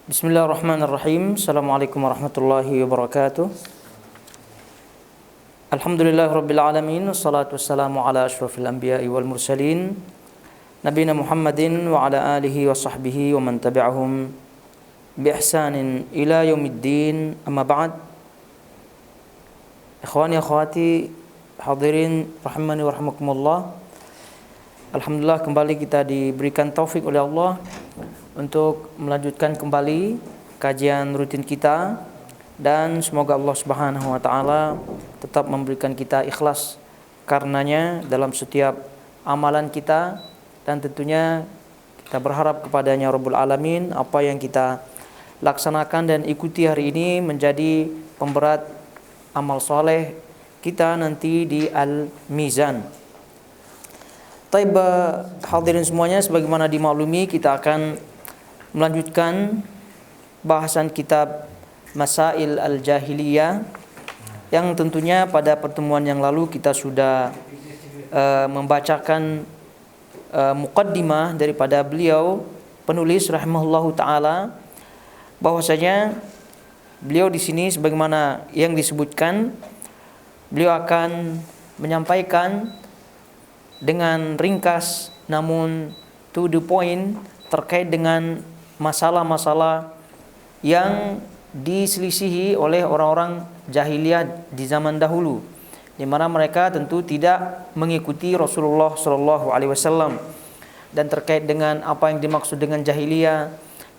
Bismillahirrahmanirrahim. Assalamualaikum warahmatullahi wabarakatuh. Alhamdulillahirabbil alamin, wassalatu wassalamu ala asyrafil anbiya'i wal mursalin nabiyina Muhammadin wa ala alihi wa sahbihi wa man tabi'ahum bi ihsanin ila yaumiddin. Amma ba'd. Ikhwani akhwati hadirin rahimani wa rahimakumullah. Alhamdulillah kembali kita diberikan taufik oleh Allah untuk melanjutkan kembali kajian rutin kita, dan semoga Allah Subhanahu wa taala tetap memberikan kita ikhlas karenanya dalam setiap amalan kita, dan tentunya kita berharap kepadanya Rabbul Alamin apa yang kita laksanakan dan ikuti hari ini menjadi pemberat amal soleh kita nanti di Al-Mizan. Taib hadirin semuanya, sebagaimana dimaklumi kita akan melanjutkan bahasan kitab Masail Al-Jahiliyah yang tentunya pada pertemuan yang lalu kita sudah membacakan muqaddimah daripada beliau penulis rahimahullahu taala, bahwasanya beliau di sini sebagaimana yang disebutkan, beliau akan menyampaikan dengan ringkas namun to the point terkait dengan masalah-masalah yang diselisihi oleh orang-orang jahiliyah di zaman dahulu, di mana mereka tentu tidak mengikuti Rasulullah SAW, dan terkait dengan apa yang dimaksud dengan jahiliyah,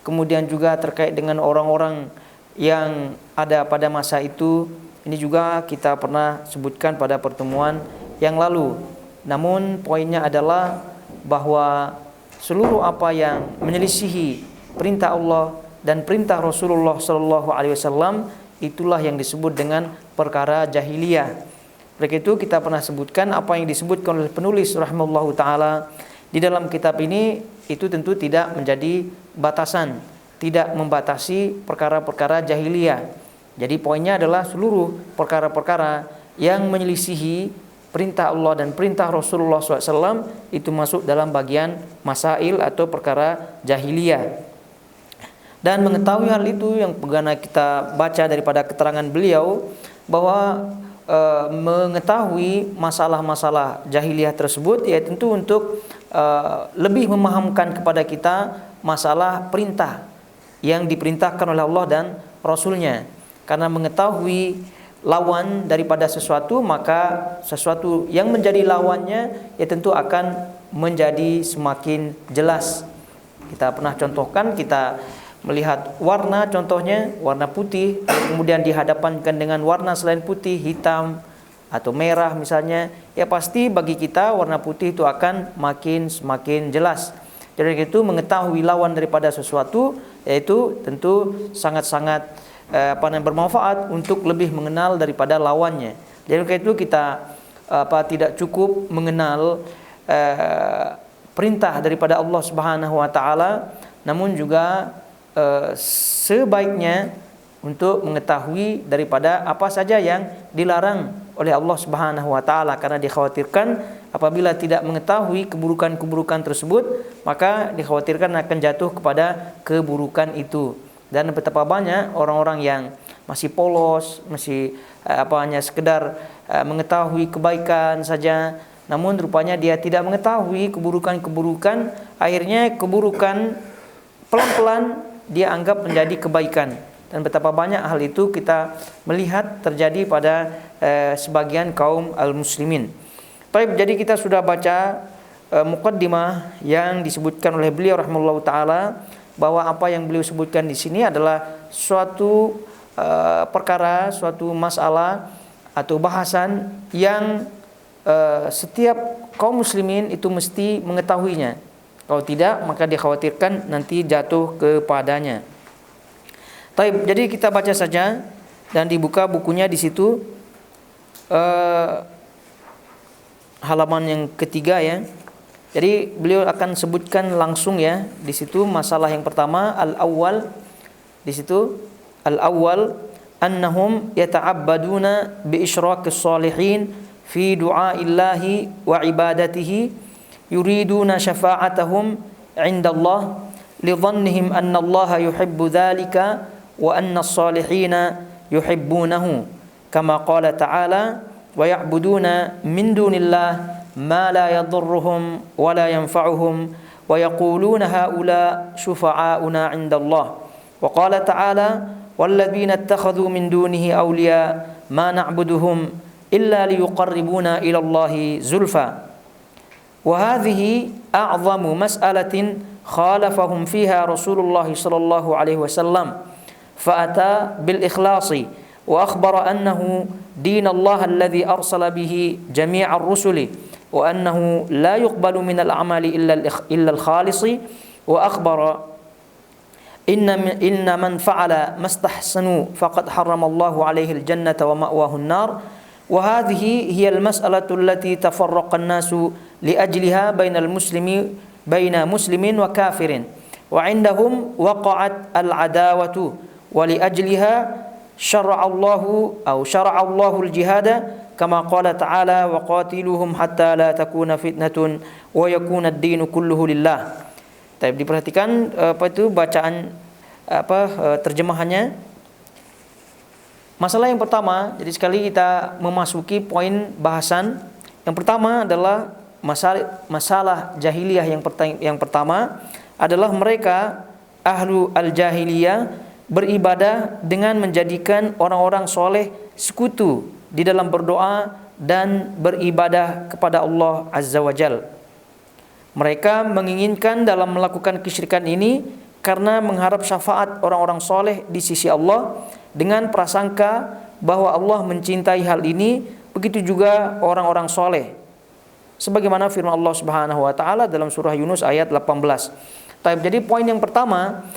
kemudian juga terkait dengan orang-orang yang ada pada masa itu. Ini juga kita pernah sebutkan pada pertemuan yang lalu. Namun poinnya adalah bahwa seluruh apa yang menyelisihi perintah Allah dan perintah Rasulullah SAW itulah yang disebut dengan perkara jahiliyah. Oleh itu kita pernah sebutkan apa yang disebutkan oleh penulis rahimahullahu taala di dalam kitab ini itu tentu tidak menjadi batasan, tidak membatasi perkara-perkara jahiliyah. Jadi poinnya adalah seluruh perkara-perkara yang menyelisihi perintah Allah dan perintah Rasulullah SAW itu masuk dalam bagian masail atau perkara jahiliyah. Dan mengetahui hal itu yang bagaimana kita baca daripada keterangan beliau, bahwa mengetahui masalah-masalah jahiliyah tersebut ya tentu untuk lebih memahamkan kepada kita masalah perintah yang diperintahkan oleh Allah dan Rasulnya. Karena mengetahui lawan daripada sesuatu, maka sesuatu yang menjadi lawannya ya tentu akan menjadi semakin jelas. Kita pernah contohkan, kita melihat warna, contohnya warna putih, kemudian dihadapkan dengan warna selain putih, hitam atau merah misalnya, ya pasti bagi kita warna putih itu akan semakin jelas. Jadi itu mengetahui lawan daripada sesuatu yaitu tentu sangat-sangat bermanfaat untuk lebih mengenal daripada lawannya. Jadi itu kita tidak cukup mengenal perintah daripada Allah Subhanahu wa taala, namun juga sebaiknya untuk mengetahui daripada apa saja yang dilarang oleh Allah Subhanahu wa taala, karena dikhawatirkan apabila tidak mengetahui keburukan-keburukan tersebut, maka dikhawatirkan akan jatuh kepada keburukan itu. Dan betapa banyak orang-orang yang masih polos, masih hanya sekedar mengetahui kebaikan saja, namun rupanya dia tidak mengetahui keburukan-keburukan, akhirnya keburukan pelan-pelan dia anggap menjadi kebaikan. Dan betapa banyak hal itu kita melihat terjadi pada sebagian kaum al-muslimin. Baik, jadi kita sudah baca muqaddimah yang disebutkan oleh beliau rahimahullahu taala, bahwa apa yang beliau sebutkan di sini adalah suatu perkara, suatu masalah atau bahasan yang setiap kaum muslimin itu mesti mengetahuinya. Kalau tidak, maka dikhawatirkan nanti jatuh kepadanya. Taib, jadi kita baca saja dan dibuka bukunya di situ, halaman yang ketiga ya. Jadi beliau akan sebutkan langsung ya di situ masalah yang pertama, al-awwal. Di situ al-awwal annahum yata'abbaduna bi isyraqis shalihin fi du'aillahi wa ibadatihi yuriduna syafa'atahum 'inda Allah lidhannihim anna Allah yuhibbu dzalika wa anna as-salihina yuhibbunahu kama qala ta'ala wa ya'buduna min dunillah ma la yadhurruhum wa la yanfa'uhum wa yaquluna haula syufa'auna 'inda Allah wa qala ta'ala walladzina ittakhadhu min dunihi awliya ma na'buduhum illa liyuqarribuna ila Allahi zulfa wa hadhihi a'zamu mas'alatin khalafahum fiha Rasulullah sallallahu alaihi wasallam fa'ata bil ikhlasi wa akhbara annahu din Allah alladhi arsala bihi jami'ar rusuli wa annahu la yuqbalu min al-amali illa al-khalisi wa akhbara inna man fa'ala mastahsanu faqad harrama Allahu alaihi al-jannata wa ma'wahu an-nar wa hadhihi hiya al-mas'alatu allati tafarraqa an-nasu li ajliha baina muslimin wa kafirin wa 'indahum waqa'at al-adawatu wa li ajliha syara'a Allahu al-jihada kama qala ta'ala wa qatiluhum hatta la takuna fitnatun wa yakuna ad-dinu kulluhu lillah. Diperhatikan bacaan terjemahannya. Masalah yang pertama, jadi sekali kita memasuki poin bahasan. Yang pertama adalah masalah jahiliyah yang pertama adalah mereka ahlu al-jahiliyah beribadah dengan menjadikan orang-orang soleh sekutu di dalam berdoa dan beribadah kepada Allah Azza wa Jal. Mereka menginginkan dalam melakukan kesyirikan ini karena mengharap syafaat orang-orang soleh di sisi Allah dengan prasangka bahwa Allah mencintai hal ini, begitu juga orang-orang soleh. Sebagaimana firman Allah Subhanahu wa taala dalam surah Yunus ayat 18. Jadi poin yang pertama,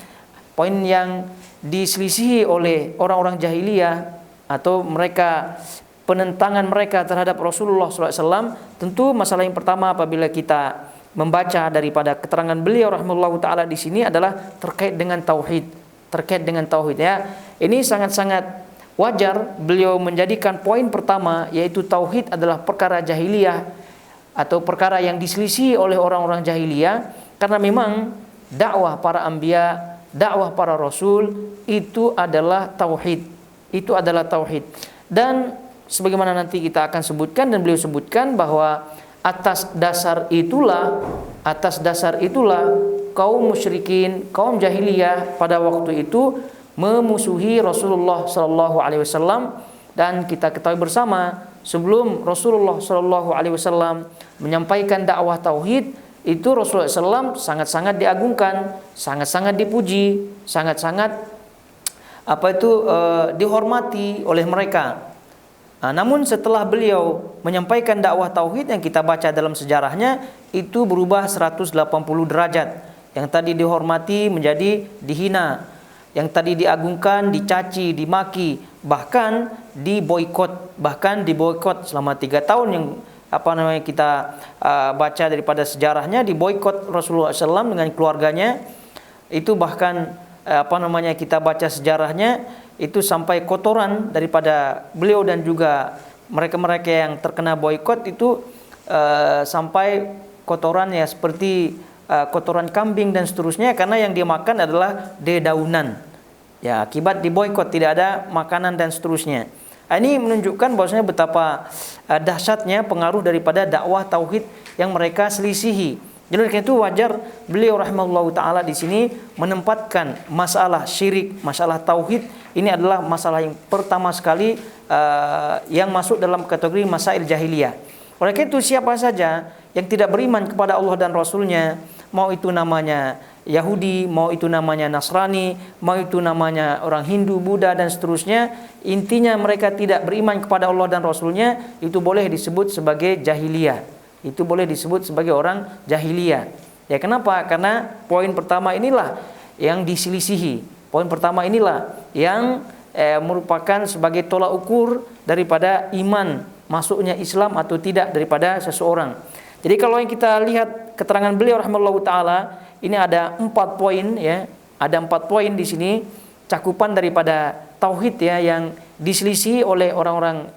poin yang diselisihi oleh orang-orang jahiliyah atau mereka penentangan mereka terhadap Rasulullah SAW, tentu masalah yang pertama apabila kita membaca daripada keterangan beliau rahimahullahu taala di sini adalah terkait dengan tauhid, ya. Ini sangat-sangat wajar beliau menjadikan poin pertama yaitu tauhid adalah perkara jahiliyah atau perkara yang diselisihi oleh orang-orang jahiliyah, karena memang dakwah para anbiya, dakwah para rasul itu adalah tauhid. Dan sebagaimana nanti kita akan sebutkan dan beliau sebutkan bahwa atas dasar itulah kaum musyrikin, kaum jahiliyah pada waktu itu memusuhi Rasulullah sallallahu alaihi wasallam. Dan kita ketahui bersama, sebelum Rasulullah sallallahu alaihi wasallam menyampaikan dakwah tauhid, itu Rasulullah SAW sangat-sangat diagungkan, sangat-sangat dipuji, sangat-sangat dihormati oleh mereka. Namun setelah beliau menyampaikan dakwah tauhid yang kita baca dalam sejarahnya, itu berubah 180 derajat. Yang tadi dihormati menjadi dihina, yang tadi diagungkan dicaci, dimaki, bahkan diboikot selama 3 tahun yang kita baca daripada sejarahnya, diboikot Rasulullah SAW dengan keluarganya. Itu bahkan kita baca sejarahnya itu sampai kotoran daripada beliau dan juga mereka-mereka yang terkena boikot itu sampai kotoran ya seperti kotoran kambing dan seterusnya, karena yang dia makan adalah dedaunan. Ya, akibat diboikot tidak ada makanan dan seterusnya. Ini menunjukkan bahwasanya betapa dahsyatnya pengaruh daripada dakwah tauhid yang mereka selisihi. Jadi karena itu wajar beliau rahimahullahu taala di sini menempatkan masalah syirik, masalah tauhid ini adalah masalah yang pertama sekali yang masuk dalam kategori masail jahiliyah. Oleh karena itu siapa saja yang tidak beriman kepada Allah dan Rasulnya, mau itu namanya Yahudi, mau itu namanya Nasrani, mau itu namanya orang Hindu, Buddha dan seterusnya, intinya mereka tidak beriman kepada Allah dan Rasulnya, itu boleh disebut sebagai jahiliyah. Itu boleh disebut sebagai orang jahiliyah. Ya, kenapa? Karena poin pertama inilah yang diselisihi. Poin pertama inilah yang merupakan sebagai tolak ukur daripada iman, masuknya Islam atau tidak daripada seseorang. Jadi kalau yang kita lihat keterangan beliau rahimahullahu taala, ini ada 4 poin ya. Ada 4 poin di sini cakupan daripada tauhid ya yang diselisihi oleh orang-orang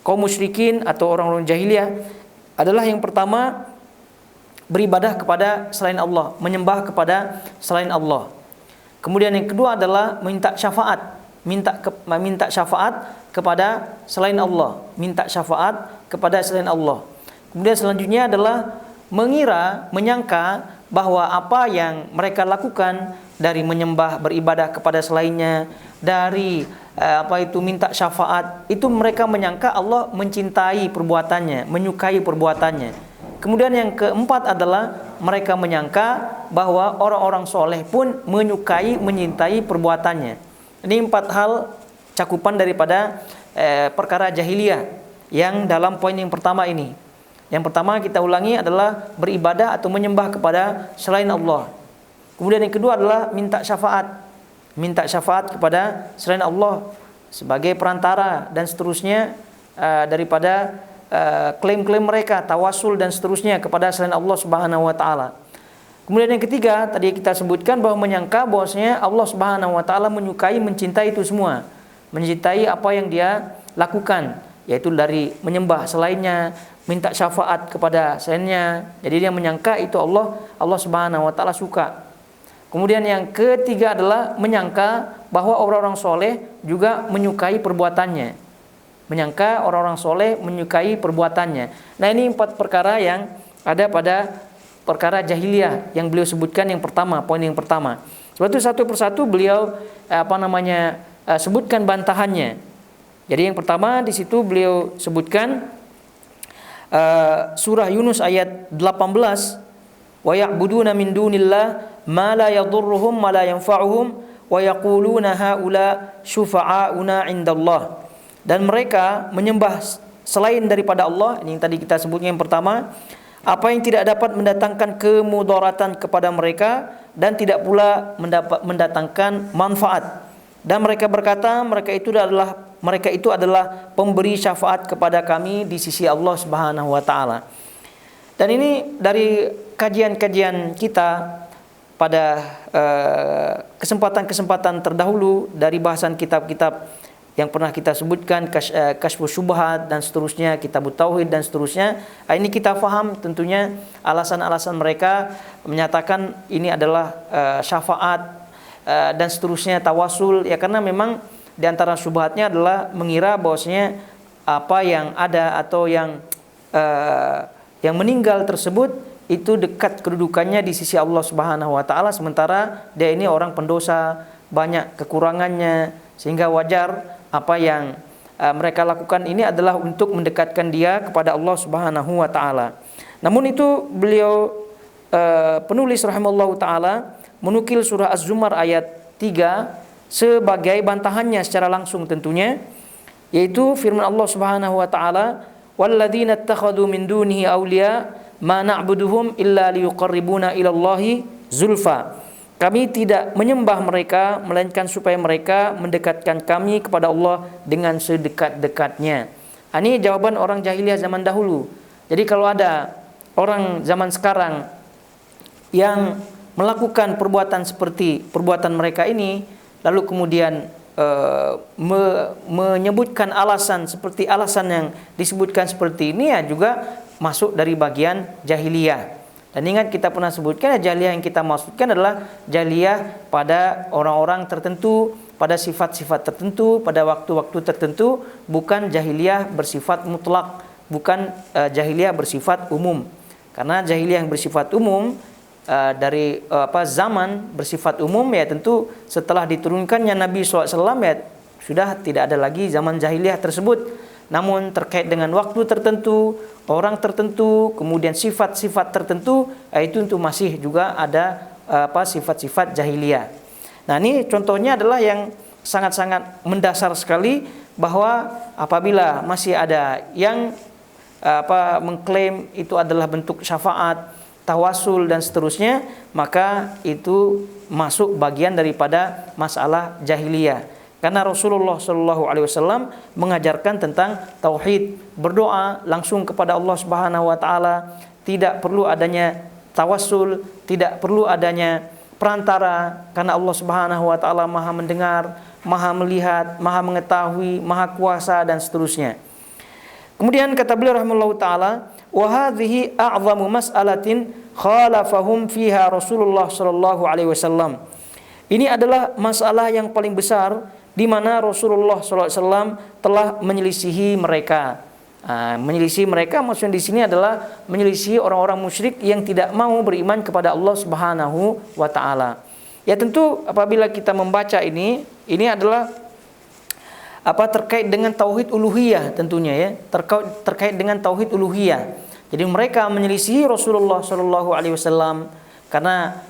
kaum musyrikin atau orang-orang jahiliyah. Adalah yang pertama beribadah kepada selain Allah, menyembah kepada selain Allah. Kemudian yang kedua adalah minta syafaat, minta syafaat kepada selain Allah, minta syafaat kepada selain Allah. Kemudian selanjutnya adalah menyangka bahwa apa yang mereka lakukan dari menyembah, beribadah kepada selainnya, dari minta syafaat, itu mereka menyangka Allah mencintai perbuatannya, menyukai perbuatannya. Kemudian yang keempat adalah mereka menyangka bahwa orang-orang soleh pun menyukai, menyintai perbuatannya. Ini 4 hal cakupan daripada perkara jahiliyah yang dalam poin yang pertama ini. Yang pertama kita ulangi adalah beribadah atau menyembah kepada selain Allah. Kemudian yang kedua adalah minta syafaat kepada selain Allah sebagai perantara dan seterusnya daripada klaim-klaim mereka, tawasul dan seterusnya kepada selain Allah Subhanahu wa taala. Kemudian yang ketiga tadi kita sebutkan bahwa menyangka bahwasanya Allah Subhanahu wa taala menyukai, mencintai itu semua. Mencintai apa yang dia lakukan, yaitu dari menyembah selainnya, minta syafaat kepada selainnya. Jadi dia menyangka itu Allah Subhanahu wa taala suka. Kemudian yang ketiga adalah menyangka bahwa orang-orang soleh juga menyukai perbuatannya. Menyangka orang-orang soleh menyukai perbuatannya. Nah, ini 4 perkara yang ada pada perkara jahiliyah yang beliau sebutkan yang pertama, poin yang pertama. Sebab itu satu persatu beliau sebutkan bantahannya. Jadi yang pertama di situ beliau sebutkan surah Yunus ayat 18, wa ya'buduna min dunillah ma la yadhurruhum wa la yanfa'uhum wa yaquluna haula syufa'auna 'indallah. Dan mereka menyembah selain daripada Allah, ini yang tadi kita sebutnya yang pertama, apa yang tidak dapat mendatangkan kemudaratan kepada mereka dan tidak pula mendatangkan manfaat. Dan mereka berkata mereka itu adalah pemberi syafaat kepada kami di sisi Allah Subhanahu wa taala. Dan ini dari kajian-kajian kita pada kesempatan-kesempatan terdahulu dari bahasan kitab-kitab yang pernah kita sebutkan, Kasyfus Syubhat dan seterusnya, Kitabut Tauhid dan seterusnya. Ini kita faham tentunya alasan-alasan mereka menyatakan ini adalah syafaat dan seterusnya, tawasul, ya karena memang di antara syubhatnya adalah mengira bahwasanya apa yang ada atau yang meninggal tersebut itu dekat kedudukannya di sisi Allah Subhanahu wa taala, sementara dia ini orang pendosa, banyak kekurangannya, sehingga wajar apa yang mereka lakukan ini adalah untuk mendekatkan dia kepada Allah Subhanahu wa taala. Namun itu beliau penulis rahimallahu taala menukil surah Az-Zumar ayat 3 sebagai bantahannya secara langsung tentunya, yaitu firman Allah Subhanahu wa taala, walladzina ittakhadhu min dunihi awliya ma na'buduhum illa liyuqarribuna ilallahi zulfa. Kami tidak menyembah mereka melainkan supaya mereka mendekatkan kami kepada Allah dengan sedekat-dekatnya. Ini jawaban orang jahiliyah zaman dahulu. Jadi kalau ada orang zaman sekarang yang melakukan perbuatan seperti perbuatan mereka ini, lalu kemudian menyebutkan alasan seperti alasan yang disebutkan seperti ini, ya juga masuk dari bagian jahiliyah. Dan ingat kita pernah sebutkan, jahiliyah yang kita maksudkan adalah jahiliyah pada orang-orang tertentu, pada sifat-sifat tertentu, pada waktu-waktu tertentu, bukan jahiliyah bersifat mutlak, bukan jahiliyah bersifat umum. Karena jahiliyah yang bersifat umum dari zaman bersifat umum, ya tentu setelah diturunkannya Nabi SAW ya sudah tidak ada lagi zaman jahiliyah tersebut. Namun terkait dengan waktu tertentu, orang tertentu, kemudian sifat-sifat tertentu, itu untuk masih juga ada sifat-sifat jahiliyah. Nah, ini contohnya adalah yang sangat-sangat mendasar sekali, bahwa apabila masih ada yang mengklaim itu adalah bentuk syafaat, tawasul dan seterusnya, maka itu masuk bagian daripada masalah jahiliyah. Karena Rasulullah SAW mengajarkan tentang tauhid, berdoa langsung kepada Allah Subhanahu wa taala, tidak perlu adanya tawassul, tidak perlu adanya perantara, karena Allah Subhanahu wa taala Maha mendengar, Maha melihat, Maha mengetahui, Maha kuasa dan seterusnya. Kemudian kata beliau rahimahullahu taala, wa hadhihi a'zamu mas'alatin khalafahum fiha Rasulullah sallallahu alaihi wasallam. Ini adalah masalah yang paling besar di mana Rasulullah sallallahu alaihi wasallam telah menyelisihi mereka. Menyelisihi mereka maksudnya di sini adalah menyelisihi orang-orang musyrik yang tidak mau beriman kepada Allah Subhanahu wa taala. Ya tentu apabila kita membaca ini adalah terkait dengan tauhid uluhiyah tentunya ya, terkait dengan tauhid uluhiyah. Jadi mereka menyelisihi Rasulullah sallallahu alaihi wasallam karena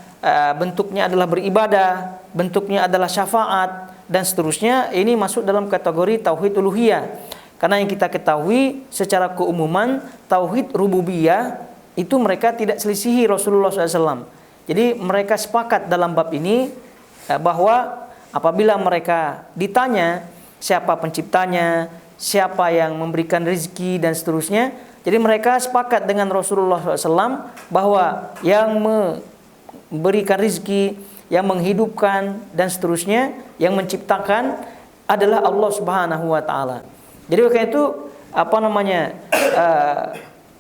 bentuknya adalah beribadah, bentuknya adalah syafaat dan seterusnya. Ini masuk dalam kategori tauhid uluhiyah. Karena yang kita ketahui secara keumuman tauhid rububiyah itu mereka tidak selisihi Rasulullah SAW. Jadi mereka sepakat dalam bab ini bahwa apabila mereka ditanya siapa penciptanya, siapa yang memberikan rezeki dan seterusnya, jadi mereka sepakat dengan Rasulullah SAW bahwa yang memberikan rezeki, yang menghidupkan dan seterusnya, yang menciptakan adalah Allah Subhanahu wa taala. Jadi karena itu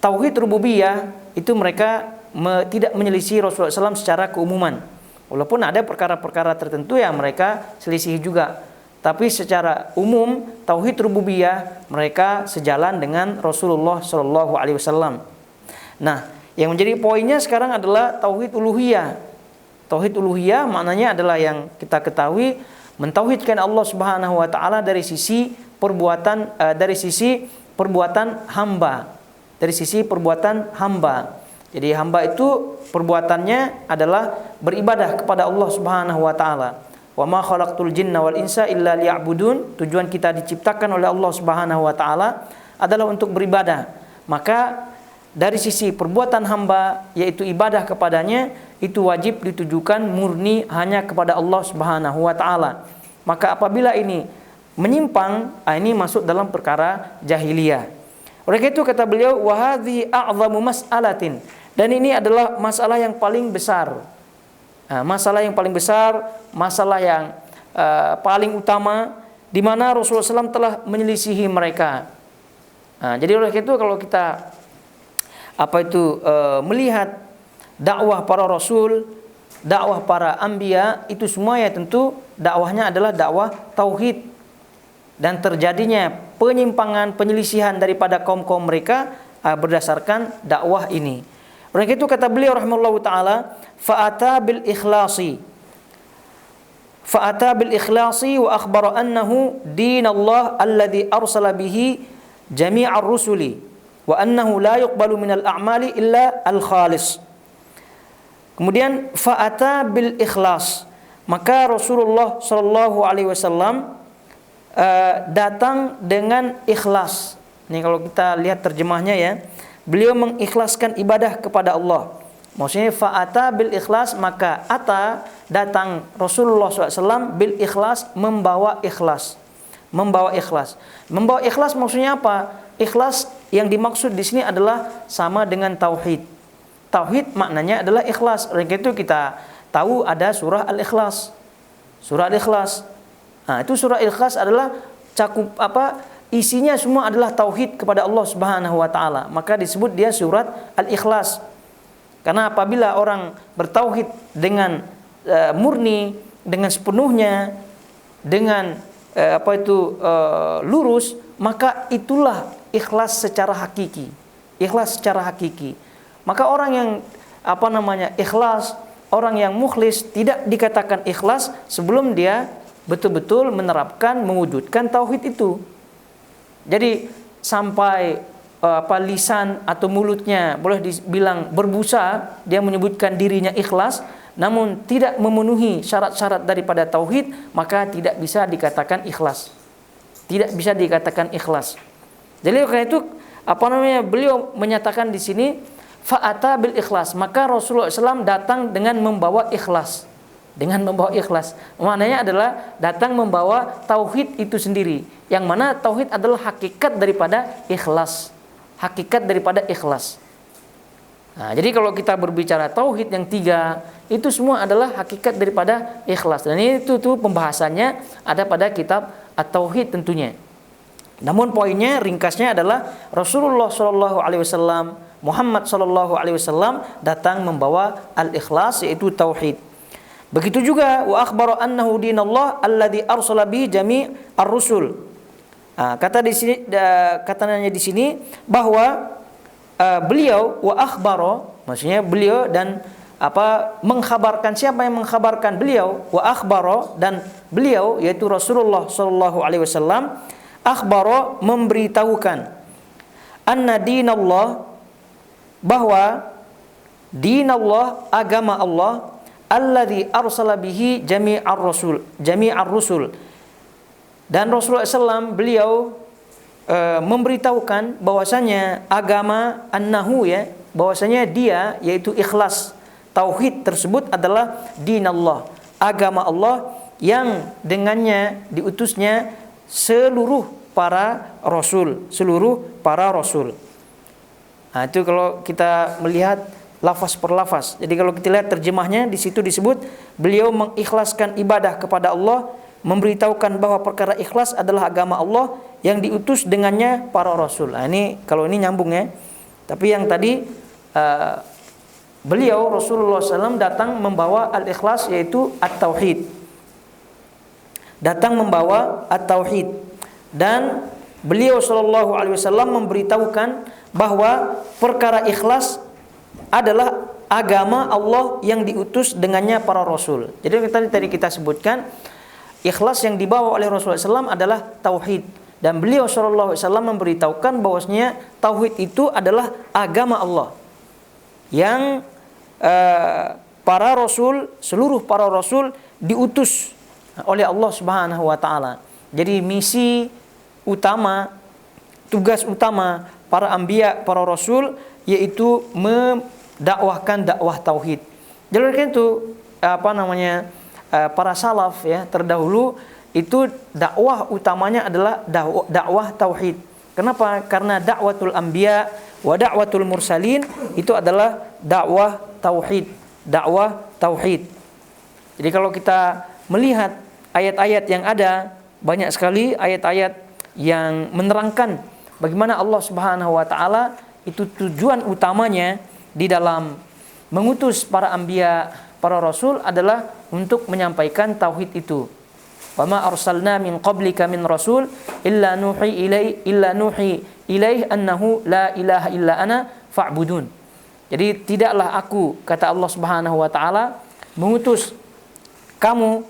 tauhid rububiyah itu mereka tidak menyelisih Rasulullah SAW secara keumuman. Walaupun ada perkara-perkara tertentu yang mereka selisih juga, tapi secara umum tauhid rububiyah mereka sejalan dengan Rasulullah SAW. Nah, yang menjadi poinnya sekarang adalah tauhid uluhiyah. Tauhid uluhiyah maknanya adalah yang kita ketahui mentauhidkan Allah Subhanahu wa taala dari sisi perbuatan hamba. Dari sisi perbuatan hamba. Jadi hamba itu perbuatannya adalah beribadah kepada Allah Subhanahu wa taala. Wa ma khalaqtul jinna wal insa illa liya'budun. Tujuan kita diciptakan oleh Allah Subhanahu wa taala adalah untuk beribadah. Maka dari sisi perbuatan hamba yaitu ibadah kepadanya itu wajib ditujukan murni hanya kepada Allah Subhanahu wa taala. Maka apabila ini menyimpang, ini masuk dalam perkara jahiliyah. Oleh itu kata beliau, wa hadhi a'zamu mas'alatin, dan ini adalah masalah yang paling besar. Masalah yang paling besar, masalah yang paling utama di mana Rasulullah SAW telah menyelisihi mereka. Jadi oleh itu kalau kita melihat dakwah para rasul, dakwah para anbiya, itu semua ya tentu dakwahnya adalah dakwah tauhid. Dan terjadinya penyimpangan, penyelisihan daripada kaum-kaum mereka berdasarkan dakwah ini. Oleh itu kata beliau rahimahullahu taala, fa'ata bil ikhlasi wa akhbara annahu dinallah alladhi arsala bihi jami'ar rusuli wa annahu la yuqbalu minal a'mali illa al-khalis. Kemudian fa'ata bil ikhlas, maka Rasulullah sallallahu alaihi wasallam datang dengan ikhlas. Ini kalau kita lihat terjemahnya ya, beliau mengikhlaskan ibadah kepada Allah. Maksudnya fa'ata bil ikhlas, maka datang Rasulullah SAW bil ikhlas, membawa ikhlas. Membawa ikhlas maksudnya apa? Ikhlas yang dimaksud di sini adalah sama dengan tauhid. Tauhid maknanya adalah ikhlas. Oleh itu kita tahu ada surah Al-Ikhlas. Surah Al-Ikhlas. Itu surah Al-Ikhlas adalah isinya semua adalah tauhid kepada Allah Subhanahu wa taala. Maka disebut dia surat Al-Ikhlas. Karena apabila orang bertauhid dengan murni, dengan sepenuhnya, dengan lurus, maka itulah ikhlas secara hakiki. Ikhlas secara hakiki. Maka orang yang ikhlas, orang yang mukhlis tidak dikatakan ikhlas sebelum dia betul-betul menerapkan, mewujudkan tauhid itu. Jadi sampai lisan atau mulutnya boleh dibilang berbusa, dia menyebutkan dirinya ikhlas, namun tidak memenuhi syarat-syarat daripada tauhid, maka tidak bisa dikatakan ikhlas. Tidak bisa dikatakan ikhlas. Jadi karena itu beliau menyatakan di sini fa'ata bil ikhlas, maka Rasulullah SAW datang dengan membawa ikhlas. Dengan membawa ikhlas, maknanya adalah datang membawa tauhid itu sendiri, yang mana tauhid adalah hakikat daripada ikhlas. Hakikat daripada ikhlas. Jadi kalau kita berbicara tauhid yang tiga, itu semua adalah hakikat daripada ikhlas. Dan itu pembahasannya ada pada kitab At-Tauhid tentunya. Namun poinnya ringkasnya adalah Rasulullah SAW Muhammad sallallahu alaihi wasallam datang membawa al-ikhlas, yaitu tauhid. Begitu juga wa akhbara annahu dinallah alladzi arsala bihi jami' ar-rusul. Kata di sini, katanya di sini bahwa beliau wa akhbara, maksudnya beliau dan mengkhabarkan, siapa yang mengkhabarkan beliau, wa akhbara, dan beliau yaitu Rasulullah sallallahu alaihi wasallam, akhbara memberitahukan, anna dinallah, bahwa dinallah, agama Allah, alladzi arsala bihi jami'ar rusul, dan Rasulullah SAW beliau memberitahukan bahwasanya agama annahu, ya, bahwasanya dia yaitu ikhlas, tauhid tersebut adalah dinallah, agama Allah yang dengannya diutusnya seluruh para rasul. Itu kalau kita melihat lafaz per lafaz. Jadi kalau kita lihat terjemahnya, di situ disebut beliau mengikhlaskan ibadah kepada Allah, memberitahukan bahwa perkara ikhlas adalah agama Allah yang diutus dengannya para rasul. Ini kalau ini nyambung, ya. Tapi yang tadi beliau Rasulullah SAW datang membawa al-ikhlas, yaitu at-tauhid. Datang membawa at-tauhid, dan beliau sallallahu alaihi wasallam memberitahukan bahwa perkara ikhlas adalah agama Allah yang diutus dengannya para rasul. Jadi tadi kita sebutkan ikhlas yang dibawa oleh Rasulullah SAW adalah tauhid, dan beliau sallallahu alaihi wasallam memberitahukan bahwasanya tauhid itu adalah agama Allah yang para rasul, seluruh para rasul diutus oleh Allah Subhanahu wa taala. Jadi misi utama, tugas utama para anbiya, para rasul, yaitu mendakwahkan dakwah tauhid. Jadi itu para salaf, ya, terdahulu itu dakwah utamanya adalah dakwah tauhid. Kenapa? Karena dakwatul anbiya wa dakwatul mursalin itu adalah dakwah tauhid, Jadi kalau kita melihat ayat-ayat yang ada, banyak sekali ayat-ayat yang menerangkan bagaimana Allah Subhanahu wa taala itu tujuan utamanya di dalam mengutus para anbiya, para rasul adalah untuk menyampaikan tauhid itu. Wa ma arsalna min qablika min rasul illa nuhi ilaih annahu la ilaha illa ana fa'budun. Jadi tidaklah aku, kata Allah Subhanahu wa taala, mengutus kamu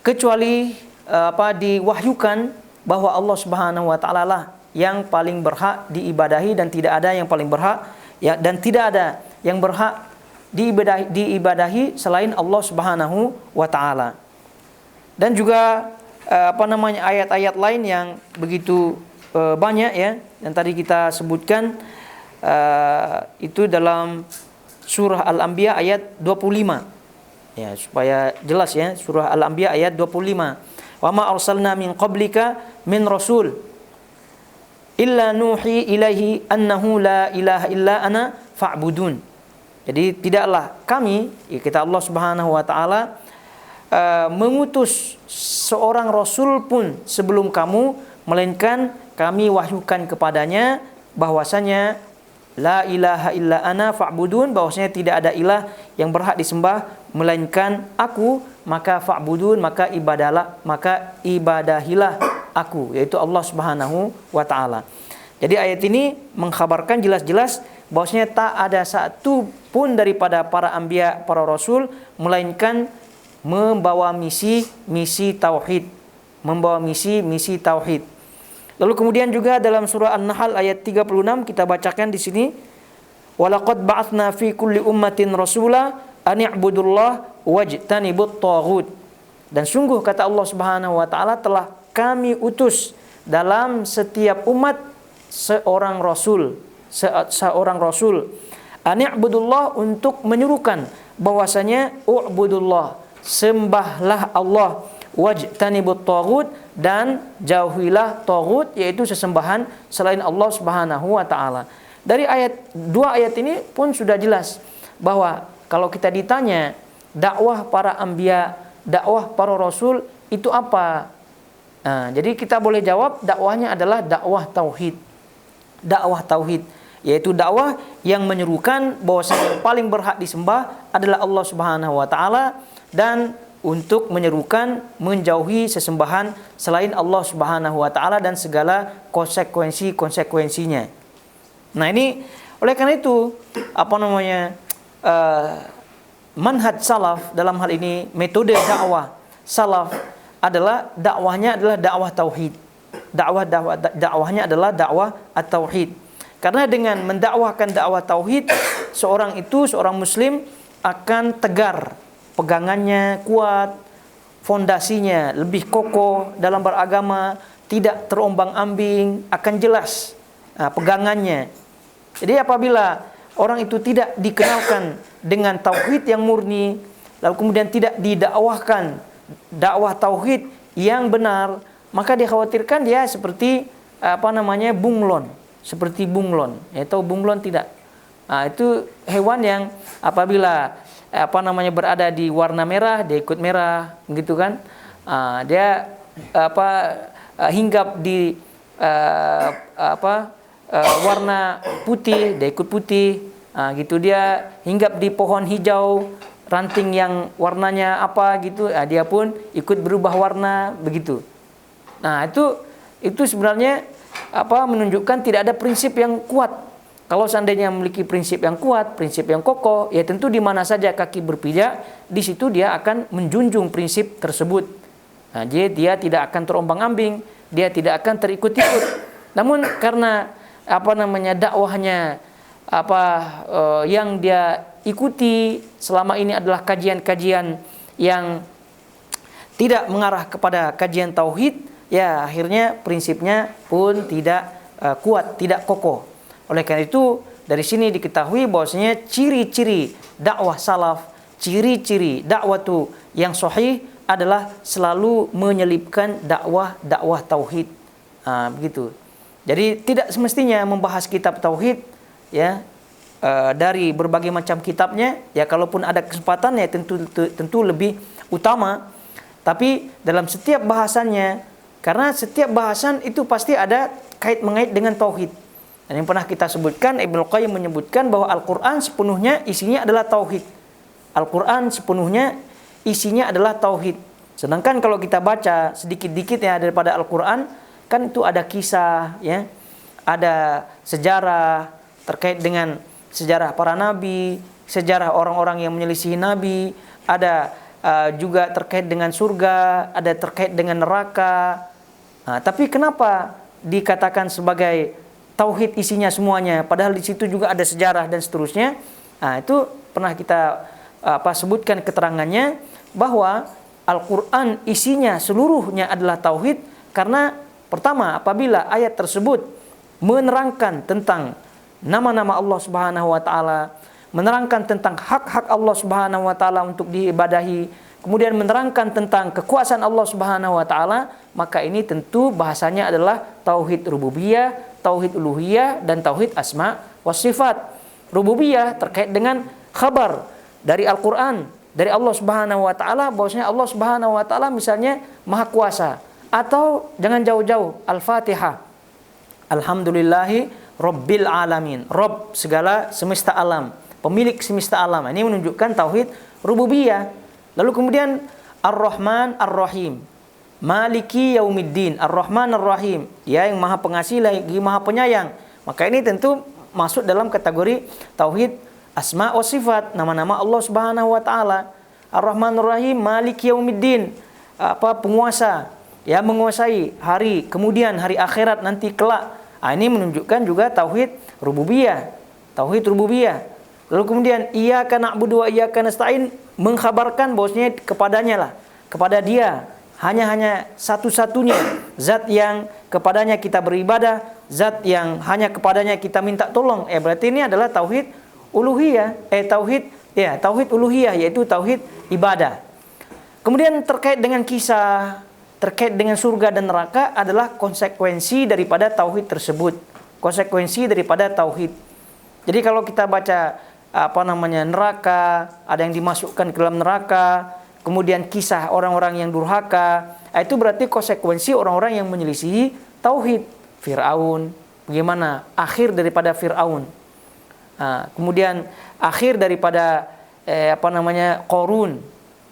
kecuali diwahyukan bahwa Allah Subhanahu wa taala lah yang paling berhak diibadahi, dan tidak ada yang paling berhak, ya, dan tidak ada yang berhak diibadahi selain Allah Subhanahu wa taala. Dan juga ayat-ayat lain yang begitu banyak, ya, yang tadi kita sebutkan, itu dalam surah Al-Anbiya ayat 25. Ya, supaya jelas, ya, surah Al-Anbiya ayat 25. Wa ma arsalna min qablika min rasul illa nuhi ilaihi annahu la ilaha illa ana fa'budun. Jadi tidaklah kami, ya, kita Allah Subhanahu wa taala mengutus seorang rasul pun sebelum kamu, melainkan kami wahyukan kepadanya bahwasanya la ilaha illa ana fa'budun, bahwasanya tidak ada ilah yang berhak disembah melainkan aku, maka fa'budun, maka ibadahilah aku, yaitu Allah Subhanahu wa taala. Jadi ayat ini mengkhabarkan jelas-jelas bahwasanya tak ada satu pun daripada para anbiya, para rasul, melainkan membawa misi tauhid, Lalu kemudian juga dalam surah An-Nahl ayat 36 kita bacakan di sini, walaqad ba'atsna fi kulli ummatin rasula an i'budullah wajtanibut taghut. Dan sungguh, kata Allah Subhanahu wa taala, telah kami utus dalam setiap umat seorang rasul an i'budullah, untuk menyuruhkan bahwasanya u'budullah, sembahlah Allah, wajtanibut taghut, dan jauhilah taghut, yaitu sesembahan selain Allah Subhanahu wa taala. Dari dua ayat ini pun sudah jelas bahwa kalau kita ditanya dakwah para anbiya, dakwah para rasul itu apa? Jadi kita boleh jawab dakwahnya adalah dakwah tauhid. dakwah tauhid, yaitu dakwah yang menyerukan bahwasanya yang paling berhak disembah adalah Allah Subhanahu wa taala, dan untuk menyerukan menjauhi sesembahan selain Allah Subhanahu wa taala dan segala konsekuensinya. Nah, ini oleh karena itu manhaj salaf dalam hal ini, metode dakwah salaf adalah dakwahnya adalah dakwah tauhid. Dakwahnya adalah dakwah at-tauhid. Karena dengan mendakwahkan dakwah tauhid, seorang muslim akan tegar, pegangannya kuat, fondasinya lebih kokoh dalam beragama, tidak terombang-ambing, akan jelas pegangannya. Jadi apabila orang itu tidak dikenalkan dengan tauhid yang murni, lalu kemudian tidak didakwahkan dakwah tauhid yang benar, maka dikhawatirkan dia seperti bunglon, tahu bunglon tidak? Itu hewan yang apabila berada di warna merah, dia ikut merah, gitu kan? Dia hinggap di warna putih, dia ikut putih. Gitu, dia hinggap di pohon hijau, ranting yang warnanya apa gitu, dia pun ikut berubah warna, begitu. Nah, itu sebenarnya menunjukkan tidak ada prinsip yang kuat. Kalau seandainya memiliki prinsip yang kuat, prinsip yang kokoh, ya tentu di mana saja kaki berpijak, di situ dia akan menjunjung prinsip tersebut. Nah, jadi dia tidak akan terombang-ambing, dia tidak akan terikut-ikut. Namun karena dakwahnya yang dia ikuti selama ini adalah kajian-kajian yang tidak mengarah kepada kajian tauhid, ya akhirnya prinsipnya pun tidak kuat, tidak kokoh. Oleh karena itu, dari sini diketahui bahwasanya ciri-ciri dakwah salaf, ciri-ciri dakwah itu yang sahih adalah selalu menyelipkan dakwah tauhid. Begitu. Jadi tidak semestinya membahas kitab tauhid, ya, dari berbagai macam kitabnya, ya kalaupun ada kesempatan ya tentu lebih utama. Tapi dalam setiap bahasannya, karena setiap bahasan itu pasti ada kait-mengait dengan tauhid. Dan yang pernah kita sebutkan, Ibnu Qayyim menyebutkan bahwa Al-Quran sepenuhnya isinya adalah tauhid. Al-Quran sepenuhnya isinya adalah tauhid. Sedangkan kalau kita baca sedikit-dikit ya daripada Al-Quran, kan itu ada kisah, ya, ada sejarah terkait dengan sejarah para nabi, sejarah orang-orang yang menyelisihi nabi, ada juga terkait dengan surga, ada terkait dengan neraka. Tapi kenapa dikatakan sebagai tauhid isinya semuanya, padahal di situ juga ada sejarah dan seterusnya? Itu pernah kita sebutkan keterangannya bahwa Al-Quran isinya seluruhnya adalah tauhid, karena pertama, apabila ayat tersebut menerangkan tentang nama-nama Allah Subhanahu wa taala, menerangkan tentang hak-hak Allah Subhanahu wa taala untuk diibadahi, kemudian menerangkan tentang kekuasaan Allah Subhanahu wa taala, maka ini tentu bahasanya adalah tauhid rububiyah, tauhid uluhiyah, dan tauhid asma wa sifat. Rububiyah terkait dengan khabar dari Al-Qur'an, dari Allah Subhanahu wa taala, bahwasanya Allah Subhanahu wa taala misalnya Maha Kuasa. Atau jangan jauh-jauh, Al-Fatihah, Alhamdulillahi Rabbil Alamin, Rabb segala semesta alam, pemilik semesta alam. Ini menunjukkan tauhid rububiyah. Lalu kemudian Ar-Rahman Ar-Rahim, Maliki Yaumiddin, Ar-Rahman Ar-Rahim, ya yang Maha Pengasih lagi Maha Penyayang. Maka ini tentu masuk dalam kategori tauhid asma wa sifat, nama-nama Allah Subhanahu wa taala. Ar-Rahman Ar-Rahim, Maliki Yaumiddin, penguasa, ya menguasai hari kemudian, hari akhirat nanti kelak. Ini menunjukkan juga tauhid rububiyah, tauhid rububiyah. Lalu kemudian iyyaka na'budu wa iyyaka nasta'in, mengkhabarkan bahwasanya kepadanya lah, kepada dia hanya satu-satunya zat yang kepadanya kita beribadah, zat yang hanya kepadanya kita minta tolong. Berarti ini adalah tauhid uluhiyah, tauhid uluhiyah, yaitu tauhid ibadah. Kemudian terkait dengan kisah, terkait dengan surga dan neraka adalah konsekuensi daripada tauhid tersebut, konsekuensi daripada tauhid. Jadi kalau kita baca neraka, ada yang dimasukkan ke dalam neraka, kemudian kisah orang-orang yang durhaka, itu berarti konsekuensi orang-orang yang menyelisihi tauhid. Fir'aun, bagaimana akhir daripada Fir'aun. Kemudian akhir daripada Qarun.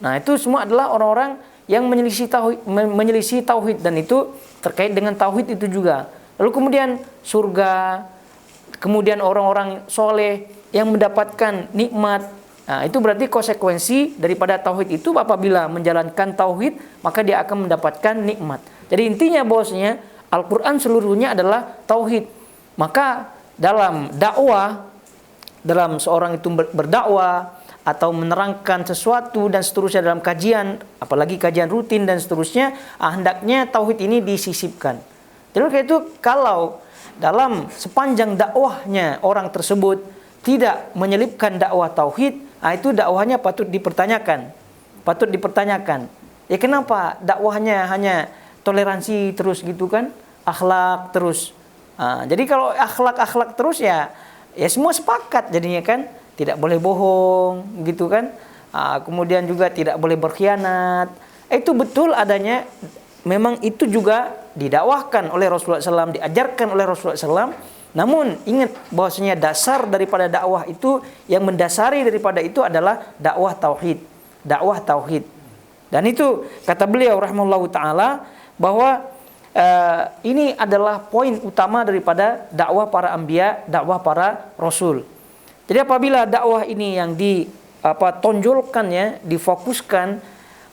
Nah, itu semua adalah orang-orang yang menyelisih tauhid, dan itu terkait dengan tauhid itu juga. Lalu kemudian surga, kemudian orang-orang soleh yang mendapatkan nikmat. Nah, itu berarti konsekuensi daripada tauhid itu, apabila menjalankan tauhid maka dia akan mendapatkan nikmat. Jadi intinya bahwasanya Al-Quran seluruhnya adalah tauhid. Maka dalam dakwah, dalam seorang itu berdakwah atau menerangkan sesuatu dan seterusnya dalam kajian, apalagi kajian rutin dan seterusnya, hendaknya tauhid ini disisipkan. Jadi kayak itu, kalau dalam sepanjang dakwahnya orang tersebut tidak menyelipkan dakwah tauhid, itu dakwahnya patut dipertanyakan. Ya, kenapa dakwahnya hanya toleransi terus gitu kan, akhlak terus. Jadi kalau akhlak terus ya semua sepakat jadinya kan, tidak boleh bohong gitu kan. Kemudian juga tidak boleh berkhianat. Itu betul adanya, memang itu juga didakwahkan oleh Rasulullah SAW, diajarkan oleh Rasulullah SAW. Namun ingat bahwasanya dasar daripada dakwah itu, yang mendasari daripada itu adalah dakwah tauhid. Dan itu kata beliau rahimahullahu taala bahwa ini adalah poin utama daripada dakwah para anbiya, dakwah para rasul. Jadi apabila dakwah ini yang ditonjolkan ya, difokuskan,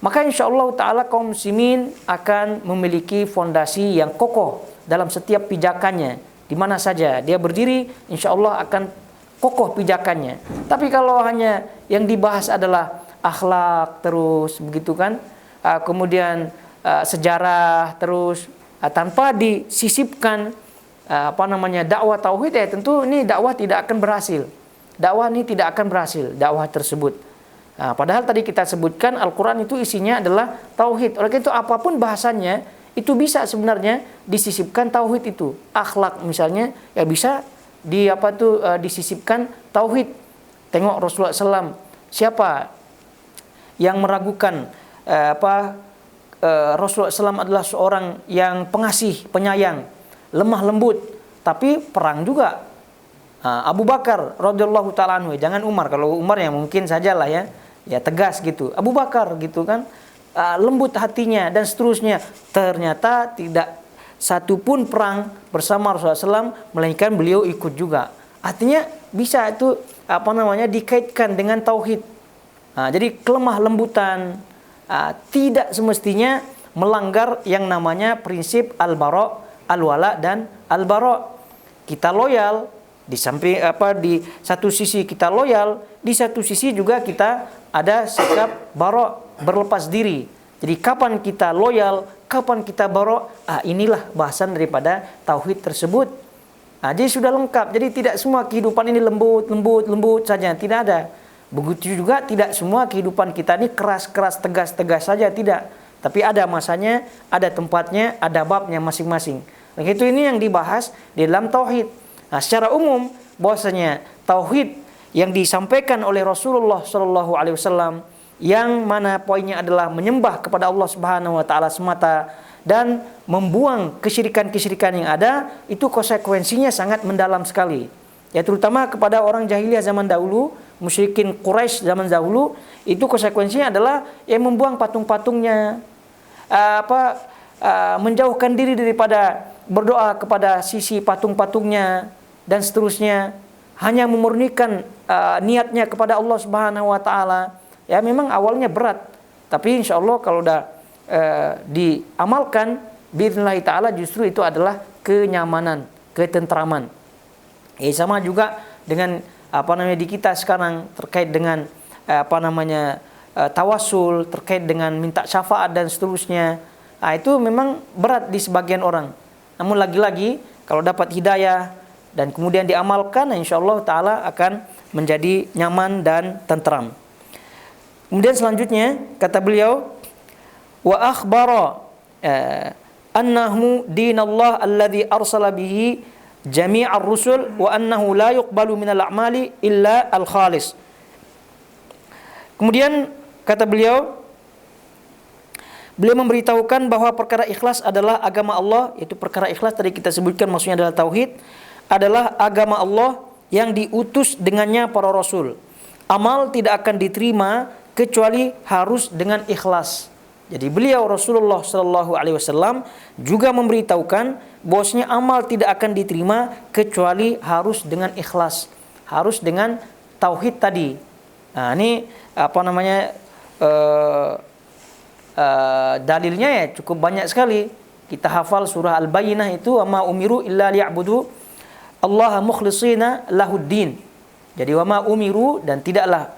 maka insyaallah taala kaum muslimin akan memiliki fondasi yang kokoh dalam setiap pijakannya. Di mana saja dia berdiri, insyaallah akan kokoh pijakannya. Tapi kalau hanya yang dibahas adalah akhlak terus begitu kan, kemudian sejarah terus, tanpa disisipkan dakwah tauhid, ya tentu ini dakwah tidak akan berhasil. Dakwah tersebut. Padahal tadi kita sebutkan Al-Quran itu isinya adalah tauhid. Oleh karena itu apapun bahasanya itu bisa sebenarnya disisipkan tauhid itu. Akhlak misalnya ya bisa disisipkan tauhid. Tengok Rasulullah SAW, siapa yang meragukan Rasulullah SAW adalah seorang yang pengasih, penyayang, lemah lembut, tapi perang juga. Abu Bakar radhiyallahu taala anhu, jangan Umar. Kalau Umar ya mungkin sajalah ya tegas gitu. Abu Bakar gitu kan, lembut hatinya dan seterusnya. Ternyata tidak satu pun perang bersama Rasulullah SAW, melainkan beliau ikut juga. Artinya bisa itu dikaitkan dengan tauhid. Jadi kelemah lembutan tidak semestinya melanggar yang namanya prinsip al-bara, al-wala dan al-bara. Kita loyal di samping di satu sisi kita loyal, di satu sisi juga kita ada sikap bara, berlepas diri. Jadi kapan kita loyal, kapan kita bara, inilah bahasan daripada tauhid tersebut. Jadi sudah lengkap. Jadi tidak semua kehidupan ini lembut saja, tidak ada. Begitu juga tidak semua kehidupan kita ini keras-keras, tegas-tegas saja, tidak. Tapi ada masanya, ada tempatnya, ada babnya masing-masing. Nah, itu ini yang dibahas di dalam tauhid. Secara umum bahwasanya tauhid yang disampaikan oleh Rasulullah SAW, yang mana poinnya adalah menyembah kepada Allah Subhanahu wa taala semata dan membuang kesyirikan-kesyirikan yang ada, itu konsekuensinya sangat mendalam sekali. Ya, terutama kepada orang jahiliyah zaman dahulu, musyrikin Quraisy zaman dahulu, itu konsekuensinya adalah membuang patung-patungnya, menjauhkan diri daripada berdoa kepada sisi patung-patungnya dan seterusnya, hanya memurnikan niatnya kepada Allah Subhanahu wa taala. Ya, memang awalnya berat, tapi insyaallah kalau udah diamalkan biidznillah taala, justru itu adalah kenyamanan, ketentraman. Sama juga dengan di kita sekarang terkait dengan tawasul, terkait dengan minta syafaat dan seterusnya. Itu memang berat di sebagian orang. Namun lagi-lagi kalau dapat hidayah dan kemudian diamalkan, insyaallah taala akan menjadi nyaman dan tentram. Kemudian selanjutnya kata beliau, wa akhbara annahu dinallah alladhi arsala bihi jami'ar rusul wa annahu la yuqbalu minal a'mali illa al-khalis. Kemudian kata beliau Beliau memberitahukan bahwa perkara ikhlas adalah agama Allah, yaitu perkara ikhlas tadi kita sebutkan maksudnya adalah tauhid, adalah agama Allah yang diutus dengannya para rasul. Amal tidak akan diterima kecuali harus dengan ikhlas. Jadi beliau Rasulullah Shallallahu Alaihi Wasallam juga memberitahukan bahwasanya amal tidak akan diterima kecuali harus dengan ikhlas, harus dengan tauhid tadi. Nah ini dalilnya ya cukup banyak sekali. Kita hafal surah Al-Bayyinah itu, "Wama umiru illa liya'budu Allah mukhlishina lahuddin." Jadi wama umiru, dan tidaklah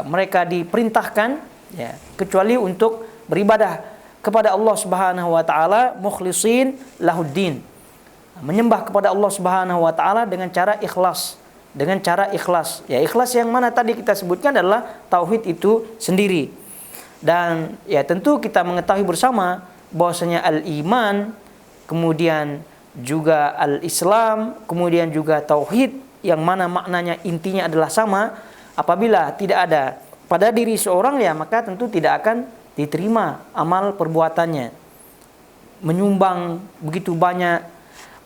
mereka diperintahkan ya kecuali untuk beribadah kepada Allah Subhanahu wa taala mukhlishin lahuddin. Menyembah kepada Allah Subhanahu wa taala dengan cara ikhlas. Dengan cara ikhlas. Ya ikhlas yang mana tadi kita sebutkan adalah tauhid itu sendiri. Dan ya tentu kita mengetahui bersama bahwasanya al-iman, kemudian juga al-Islam, kemudian juga tauhid yang mana maknanya intinya adalah sama. Apabila tidak ada pada diri seorang ya maka tentu tidak akan diterima amal perbuatannya. Menyumbang begitu banyak,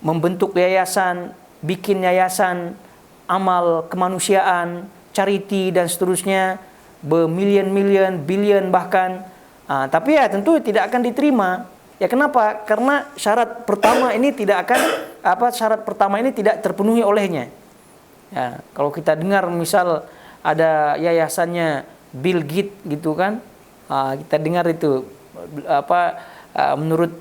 membentuk yayasan, bikin yayasan amal kemanusiaan, charity dan seterusnya, bermilion-milion, bilion bahkan. Tapi ya tentu tidak akan diterima. Ya kenapa? Karena syarat pertama ini tidak terpenuhi olehnya. Ya, kalau kita dengar misal ada yayasannya Bill Gates gitu kan, kita dengar itu menurut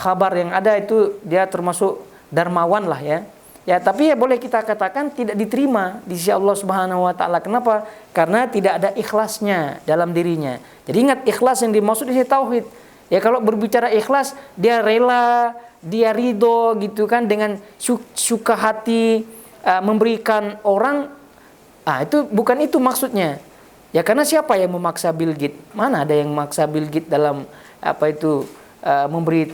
kabar yang ada itu dia termasuk dermawan lah ya. Ya, tapi ya boleh kita katakan tidak diterima di sisi Allah Subhanahu wa taala. Kenapa? Karena tidak ada ikhlasnya dalam dirinya. Jadi ingat, ikhlas yang dimaksud di sini tauhid. Ya kalau berbicara ikhlas, dia rela, dia ridho gitu kan, dengan suka hati memberikan orang. Itu bukan itu maksudnya. Ya karena siapa yang memaksa Bill Gates? Mana ada yang memaksa Bill Gates dalam memberi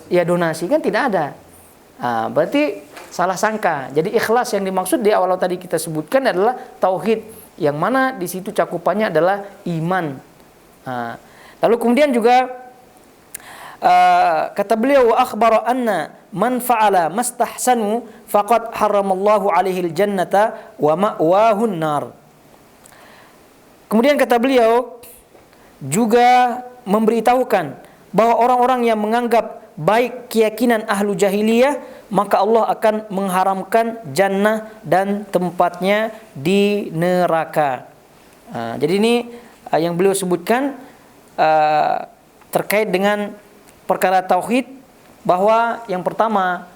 donasi, kan tidak ada. Berarti salah sangka. Jadi ikhlas yang dimaksud di awal tadi kita sebutkan adalah tauhid, yang mana di situ cakupannya adalah iman. Lalu kemudian juga kata beliau, wa akhbara anna man fa'ala mastahsanu faqad haramallahu alaihi aljannata wa ma'wahun nar. Kemudian kata beliau juga memberitahukan bahwa orang-orang yang menganggap baik keyakinan ahlu jahiliyah, maka Allah akan mengharamkan jannah dan tempatnya di neraka. Jadi ini yang beliau sebutkan terkait dengan perkara tauhid, bahwa yang pertama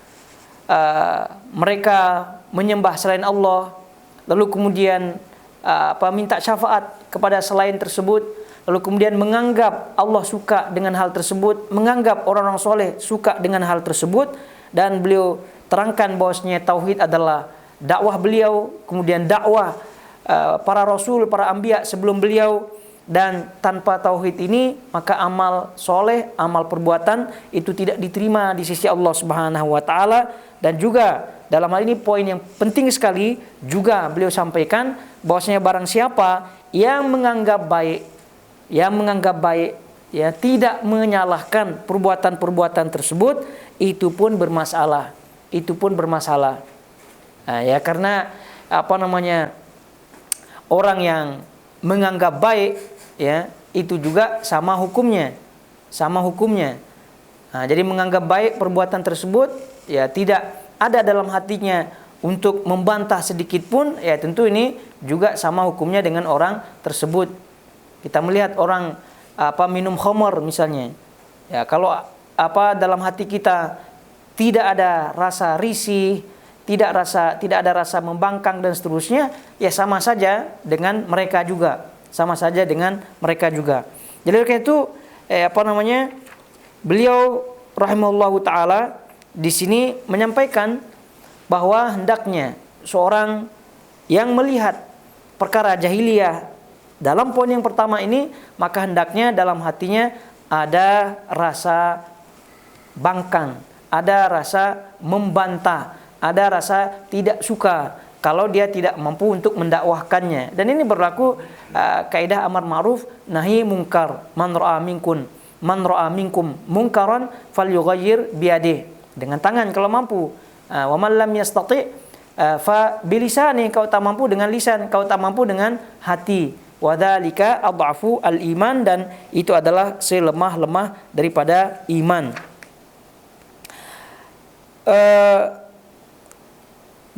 mereka menyembah selain Allah, lalu kemudian minta syafaat kepada selain tersebut, lalu kemudian menganggap Allah suka dengan hal tersebut, menganggap orang-orang soleh suka dengan hal tersebut. Dan beliau terangkan bahwasanya tauhid adalah dakwah beliau, kemudian dakwah para rasul, para anbiya sebelum beliau. Dan tanpa tauhid ini maka amal soleh, amal perbuatan itu tidak diterima di sisi Allah Subhanahu wa taala. Dan juga dalam hal ini poin yang penting sekali juga beliau sampaikan bahwasanya barang siapa yang menganggap baik, ya tidak menyalahkan perbuatan-perbuatan tersebut, itu pun bermasalah. Ya karena orang yang menganggap baik ya itu juga sama hukumnya. Jadi menganggap baik perbuatan tersebut, ya tidak ada dalam hatinya untuk membantah sedikit pun, ya tentu ini juga sama hukumnya dengan orang tersebut. Kita melihat orang minum khamar misalnya, ya kalau dalam hati kita tidak ada rasa risih, tidak ada rasa membangkang dan seterusnya, ya sama saja dengan mereka juga. Jadi karena itu beliau rahimahullahu taala di sini menyampaikan bahwa hendaknya seorang yang melihat perkara jahiliyah dalam poin yang pertama ini, maka hendaknya dalam hatinya ada rasa bangkang, ada rasa membantah, ada rasa tidak suka kalau dia tidak mampu untuk mendakwahkannya. Dan ini berlaku kaidah amar ma'ruf nahi mungkar. Man ra'a minkum munkaran falyughayyir biyadihi, dengan tangan kalau mampu. Wa man lam yastati' fa bilisani, kau tak mampu dengan lisan, kau tak mampu dengan hati. Wa dzalika adhafu al-iman, dan itu adalah selemah-lemah daripada iman.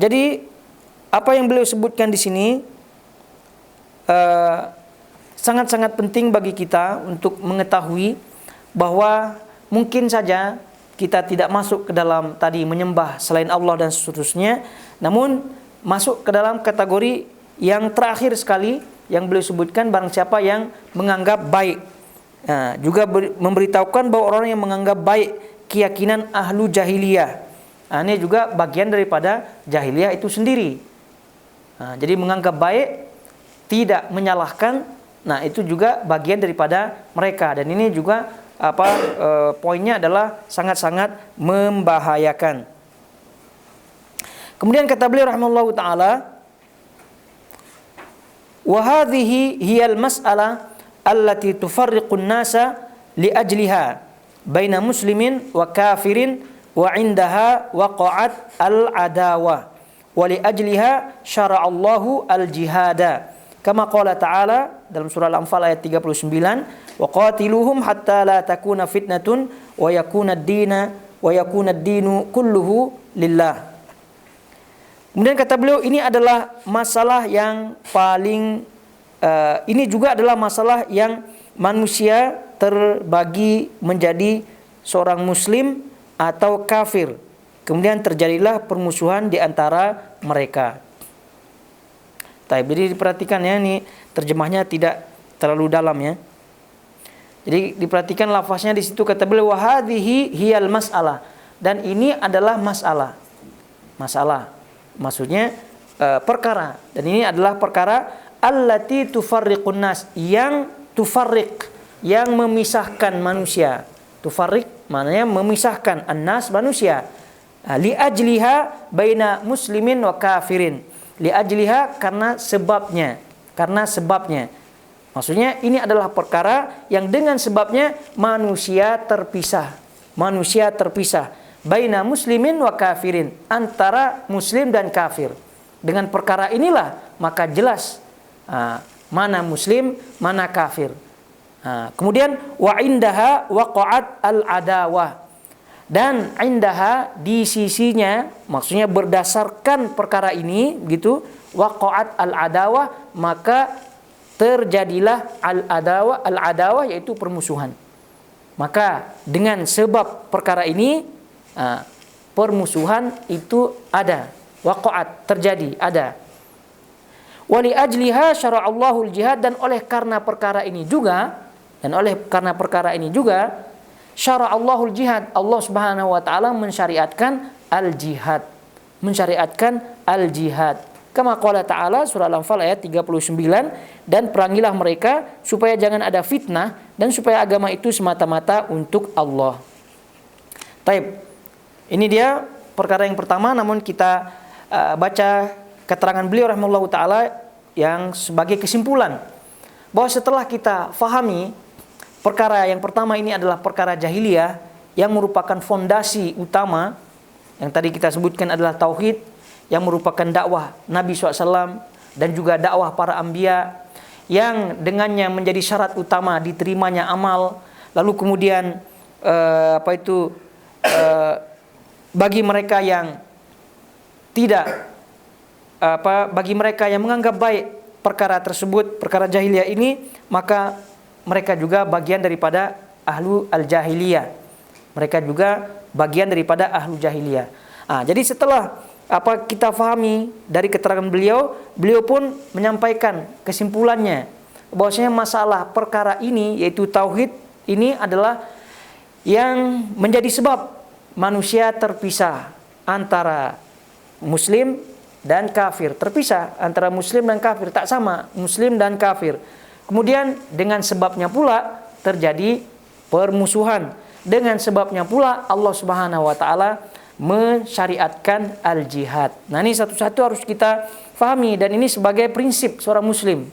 Jadi apa yang beliau sebutkan di sini sangat-sangat penting bagi kita untuk mengetahui bahwa mungkin saja kita tidak masuk ke dalam tadi menyembah selain Allah dan seterusnya, namun masuk ke dalam kategori yang terakhir sekali yang beliau sebutkan, barang siapa yang menganggap baik. Nah, juga memberitahukan bahwa orang yang menganggap baik keyakinan ahlu jahiliyah, nah, ini juga bagian daripada jahiliyah itu sendiri. Nah, jadi menganggap baik, tidak menyalahkan, nah itu juga bagian daripada mereka. Dan ini juga poinnya adalah sangat-sangat membahayakan. Kemudian kata beliau rahimahullahu taala, wa hadhihi hiyal mas'alah allati tufarriqun nasa li ajliha baina muslimin wa kafirin wa indaha waqa'at al-adawah wa li ajliha syara'allahu al-jihada kama qala ta'ala dalam surah Al-Anfal ayat 39, wa qatiluhum hatta la takuna fitnatun wa yakuna ad-dinu kulluhu lillah. Kemudian kata beliau, ini adalah masalah yang paling ini juga adalah masalah yang manusia terbagi menjadi seorang muslim atau kafir. Kemudian terjadilah permusuhan di antara mereka. Jadi diperhatikan ya, ini terjemahnya tidak terlalu dalam ya. Jadi diperhatikan lafaznya di situ, kata beliau wa hadhihi hiyal mas'alah, dan ini adalah masalah. Maksudnya perkara, dan ini adalah perkara allati tufarriqun nas, yang tufarriq, yang memisahkan manusia. Tufarriq maknanya memisahkan, annas manusia. Li ajliha baina muslimin wa kafirin. Li ajliha karena sebabnya. Maksudnya ini adalah perkara yang dengan sebabnya manusia terpisah. Baina muslimin wa kafirin, antara muslim dan kafir. Dengan perkara inilah maka jelas mana muslim, mana kafir. Kemudian wa indaha waqa'at al-adawah, dan indaha di sisinya, maksudnya berdasarkan perkara ini gitu, waqa'at al-adawah, maka terjadilah al-adawah yaitu permusuhan. Maka dengan sebab perkara ini permusuhan itu ada, waqa'at, terjadi, ada. Wali ajliha syara'allahu al-jihad, dan oleh karena perkara ini juga syara'allahu al-jihad, Allah Subhanahu wa taala mensyariatkan al-jihad. Kama qala ta'ala surah Al-Anfal ayat 39, dan perangilah mereka supaya jangan ada fitnah dan supaya agama itu semata-mata untuk Allah. Taib. Ini dia perkara yang pertama, namun kita baca keterangan beliau rahimahullahu taala yang sebagai kesimpulan bahwa setelah kita fahami perkara yang pertama ini adalah perkara jahiliyah yang merupakan fondasi utama, yang tadi kita sebutkan adalah tauhid, yang merupakan dakwah Nabi SAW dan juga dakwah para anbiya, yang dengannya menjadi syarat utama diterimanya amal. Lalu kemudian bagi mereka yang bagi mereka yang menganggap baik perkara tersebut, perkara jahiliyah ini, maka mereka juga bagian daripada ahlu al-jahiliyah. Jadi setelah kita fahami dari keterangan beliau pun menyampaikan kesimpulannya bahwasanya masalah perkara ini, yaitu tauhid ini, adalah yang menjadi sebab manusia terpisah antara muslim dan kafir. Terpisah antara muslim dan kafir, tak sama muslim dan kafir. Kemudian dengan sebabnya pula terjadi permusuhan. Dengan sebabnya pula Allah Subhanahu wa taala mensyariatkan al-jihad. Nah, ini satu-satu harus kita fahami, dan ini sebagai prinsip seorang muslim.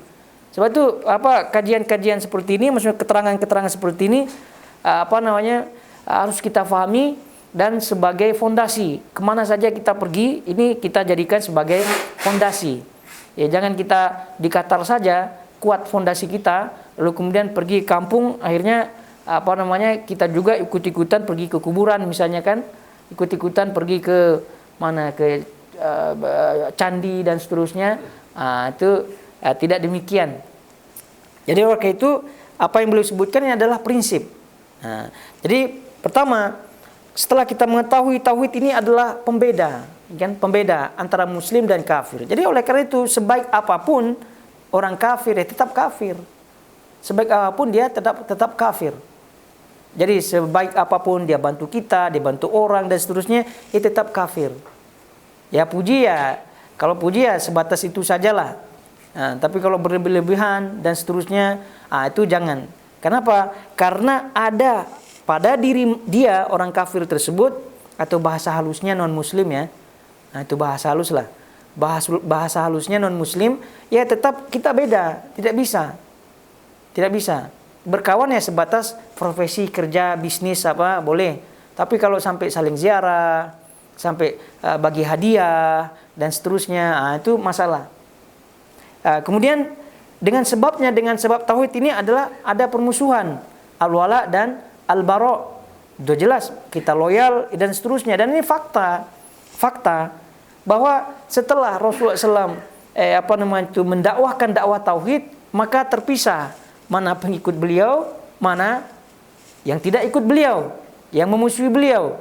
Sebab itu kajian-kajian seperti ini, maksudnya keterangan-keterangan seperti ini harus kita fahami, dan sebagai fondasi kemana saja kita pergi ini kita jadikan sebagai fondasi. Ya, jangan kita di Qatar saja kuat fondasi kita, lalu kemudian pergi kampung akhirnya kita juga ikut-ikutan pergi ke kuburan misalnya kan, ikut-ikutan pergi ke mana, ke candi dan seterusnya. Itu tidak demikian. Jadi oleh itu apa yang beliau sebutkan ini adalah prinsip. Jadi pertama, setelah kita mengetahui tauhid ini adalah pembeda, kan, pembeda antara muslim dan kafir. Jadi oleh karena itu sebaik apapun orang kafir tetap kafir. Sebaik apapun dia tetap kafir. Jadi sebaik apapun dia bantu kita, dia bantu orang dan seterusnya, dia tetap kafir. Ya puji ya, kalau puji ya sebatas itu sajalah. Tapi kalau berlebihan dan seterusnya, itu jangan. Kenapa? Karena ada pada diri dia orang kafir tersebut, atau bahasa halusnya non muslim ya. Itu bahasa halus lah. Bahasa halusnya non muslim, ya tetap kita beda, tidak bisa. Tidak bisa. Berkawan ya sebatas profesi, kerja, bisnis boleh. Tapi kalau sampai saling ziarah, sampai bagi hadiah dan seterusnya, itu masalah. Kemudian dengan sebab tauhid ini adalah ada permusuhan, al-wala dan al-bara. Sudah jelas kita loyal dan seterusnya, dan ini fakta bahwa setelah Rasulullah SAW mendakwahkan dakwah tauhid, maka terpisah mana pengikut beliau, mana yang tidak ikut beliau, yang memusuhi beliau.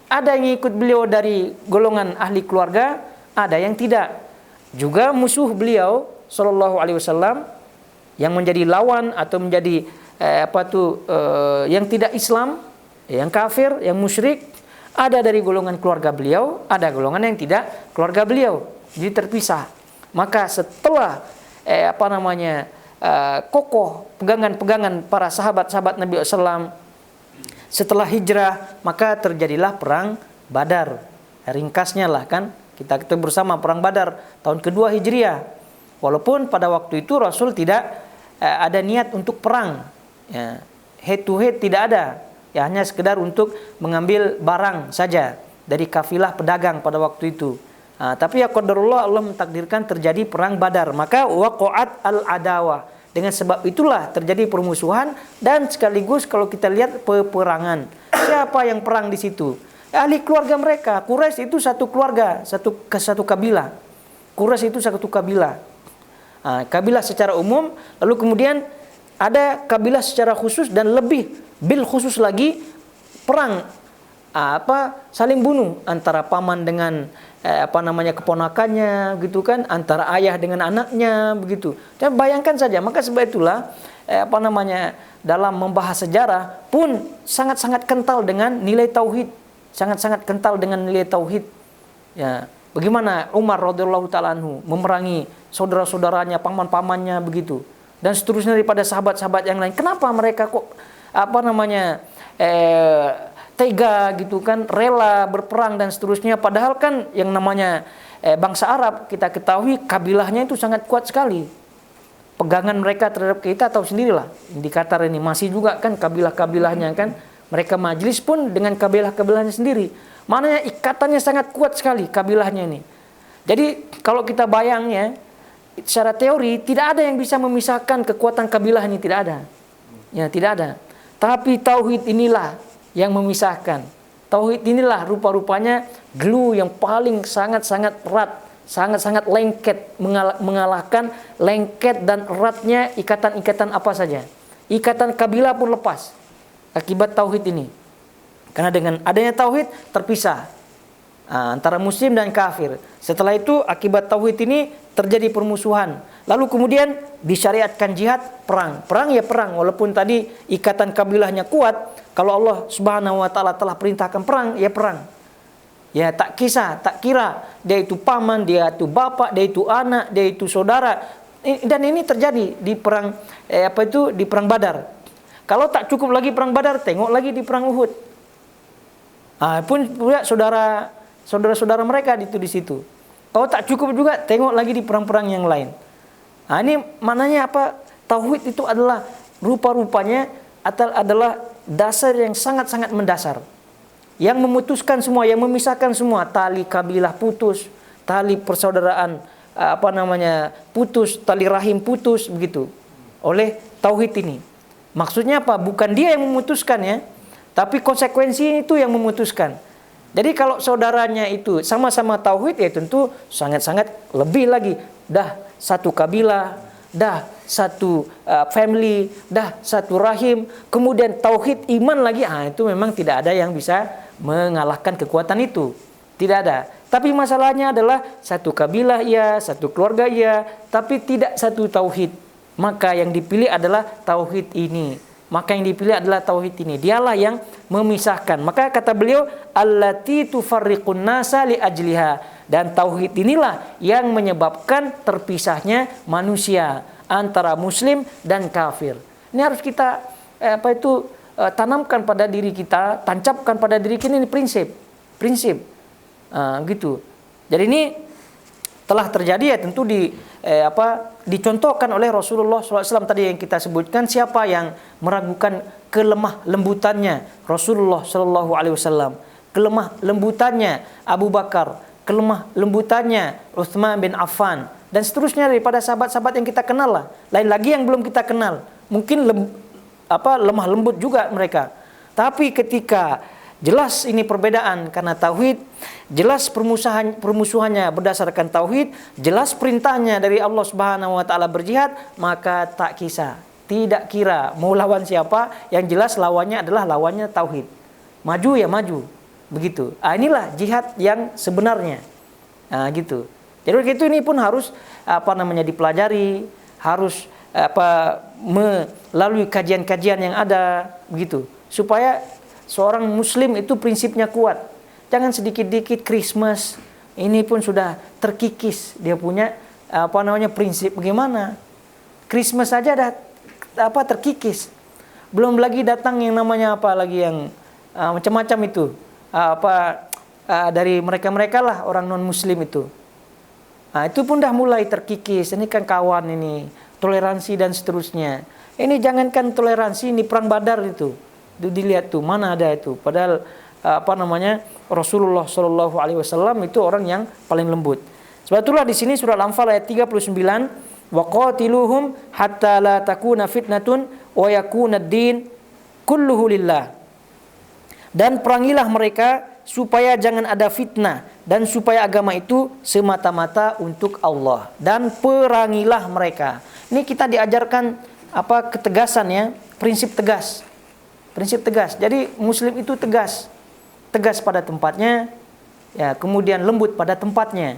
Ada yang ikut beliau dari golongan ahli keluarga, ada yang tidak. Juga musuh beliau Sallallahu Alaihi Wasallam yang menjadi lawan atau menjadi yang tidak Islam, yang kafir, yang musyrik, ada dari golongan keluarga beliau, ada golongan yang tidak keluarga beliau. Jadi terpisah. Maka setelah kokoh pegangan-pegangan para sahabat-sahabat Nabi SAW, setelah hijrah, maka terjadilah perang Badar. Ringkasnya lah kan, kita bersama perang Badar tahun kedua Hijriah. Walaupun pada waktu itu Rasul tidak ada niat untuk perang, ya, head to head tidak ada, ya, hanya sekedar untuk mengambil barang saja dari kafilah pedagang pada waktu itu. Tapi ya qadarullah, Allah mentakdirkan terjadi perang Badar, maka waqa'at al-adawah. Dengan sebab itulah terjadi permusuhan, dan sekaligus kalau kita lihat peperangan. Siapa yang perang di situ? Ahli keluarga mereka. Quraisy itu satu keluarga, satu kabilah. Quraisy itu satu kabilah. Kabilah secara umum, lalu kemudian ada kabilah secara khusus, dan lebih bil khusus lagi perang saling bunuh antara paman dengan keponakannya, gitu kan, antara ayah dengan anaknya, begitu. Dan bayangkan saja, maka sebab itulah dalam membahas sejarah pun sangat-sangat kental dengan nilai tauhid, sangat-sangat kental dengan nilai tauhid. Ya, bagaimana Umar radhiyallahu taala anhu memerangi saudara-saudaranya, paman-pamannya, begitu. Dan seterusnya daripada sahabat-sahabat yang lain. Kenapa mereka kok tega, gitu kan, rela berperang dan seterusnya, padahal kan yang namanya bangsa Arab kita ketahui kabilahnya itu sangat kuat sekali. Pegangan mereka terhadap kita tahu sendirilah. Di Qatar ini masih juga kan kabilah-kabilahnya kan, mereka majlis pun dengan kabilah-kabilahnya sendiri. Maknanya ikatannya sangat kuat sekali kabilahnya ini. Jadi kalau kita bayangnya secara teori tidak ada yang bisa memisahkan kekuatan kabilah ini, tidak ada. Ya, tidak ada. Tapi tauhid inilah yang memisahkan. Tauhid inilah rupa-rupanya glue yang paling sangat-sangat erat, sangat-sangat lengket, mengalahkan lengket dan eratnya ikatan-ikatan apa saja. Ikatan kabilah pun lepas akibat tauhid ini. Karena dengan adanya tauhid terpisah antara muslim dan kafir. Setelah itu akibat tauhid ini terjadi permusuhan. Lalu kemudian disyariatkan jihad, perang. Perang ya perang, walaupun tadi ikatan kabilahnya kuat, kalau Allah Subhanahu wa taala telah perintahkan perang, ya perang. Ya tak kira dia itu paman, dia itu bapak, dia itu anak, dia itu saudara. Dan ini terjadi di perang di perang Badar. Kalau tak cukup lagi perang Badar, tengok lagi di perang Uhud. Pun juga saudara-saudara mereka di situ. Kalau tak cukup juga, tengok lagi di perang-perang yang lain. Ini maknanya apa? Tauhid itu adalah rupa-rupanya adalah dasar yang sangat-sangat mendasar. Yang memutuskan semua, yang memisahkan semua. Tali kabilah putus, tali persaudaraan putus, tali rahim putus, begitu. Oleh tauhid ini. Maksudnya apa? Bukan dia yang memutuskan ya, tapi konsekuensi itu yang memutuskan. Jadi kalau saudaranya itu sama-sama tauhid, ya tentu sangat-sangat lebih lagi. Dah satu kabilah, dah satu family, dah satu rahim, kemudian tauhid iman lagi, itu memang tidak ada yang bisa mengalahkan kekuatan itu. Tidak ada. Tapi masalahnya adalah satu kabilah iya, satu keluarga iya, tapi tidak satu tauhid. Maka yang dipilih adalah tauhid ini. Dialah yang memisahkan. Maka kata beliau, allati tufarriqun nasa li ajliha. Dan tauhid inilah yang menyebabkan terpisahnya manusia antara muslim dan kafir. Ini harus kita tanamkan pada diri kita, tancapkan pada diri kita, ini prinsip. Gitu. Jadi ini telah terjadi ya tentu dicontohkan oleh Rasulullah SAW tadi yang kita sebutkan. Siapa yang meragukan kelemah lembutannya Rasulullah SAW, kelemah lembutannya Abu Bakar, kelemah lembutannya Utsman bin Affan, dan seterusnya daripada sahabat-sahabat yang kita kenal lah. Lain lagi yang belum kita kenal, mungkin lemah lembut juga mereka. Tapi ketika jelas ini perbedaan karena tauhid, jelas permusuhannya berdasarkan tauhid, jelas perintahnya dari Allah Subhanahu wa taala berjihad, maka tak kisah, tidak kira mau lawan siapa, yang jelas lawannya adalah lawannya tauhid. Maju ya maju. Begitu. Inilah jihad yang sebenarnya. Gitu. Jadi begitu, ini pun harus dipelajari, harus melalui kajian-kajian yang ada begitu, supaya seorang muslim itu prinsipnya kuat. Jangan sedikit-dikit Christmas ini pun sudah terkikis dia punya prinsip bagaimana. Christmas saja dah terkikis. Belum lagi datang yang namanya yang macam-macam itu. Dari mereka-mereka lah orang non muslim itu. Itu pun dah mulai terkikis. Ini kan kawan ini, toleransi dan seterusnya. Ini jangankan toleransi, ini perang Badar itu dilihat tuh mana ada itu. Padahal Rasulullah Shallallahu Alaihi Wasallam itu orang yang paling lembut. Sebab itulah di sini surah Al-Anfal ayat 39, waqatiluhum hatta la takuna fitnatun wa yakuna ad-din kulluhu lillah. Dan perangilah mereka supaya jangan ada fitnah dan supaya agama itu semata-mata untuk Allah. Dan perangilah mereka. Ini kita diajarkan ketegasan ya, prinsip tegas. Jadi muslim itu tegas pada tempatnya, ya, kemudian lembut pada tempatnya.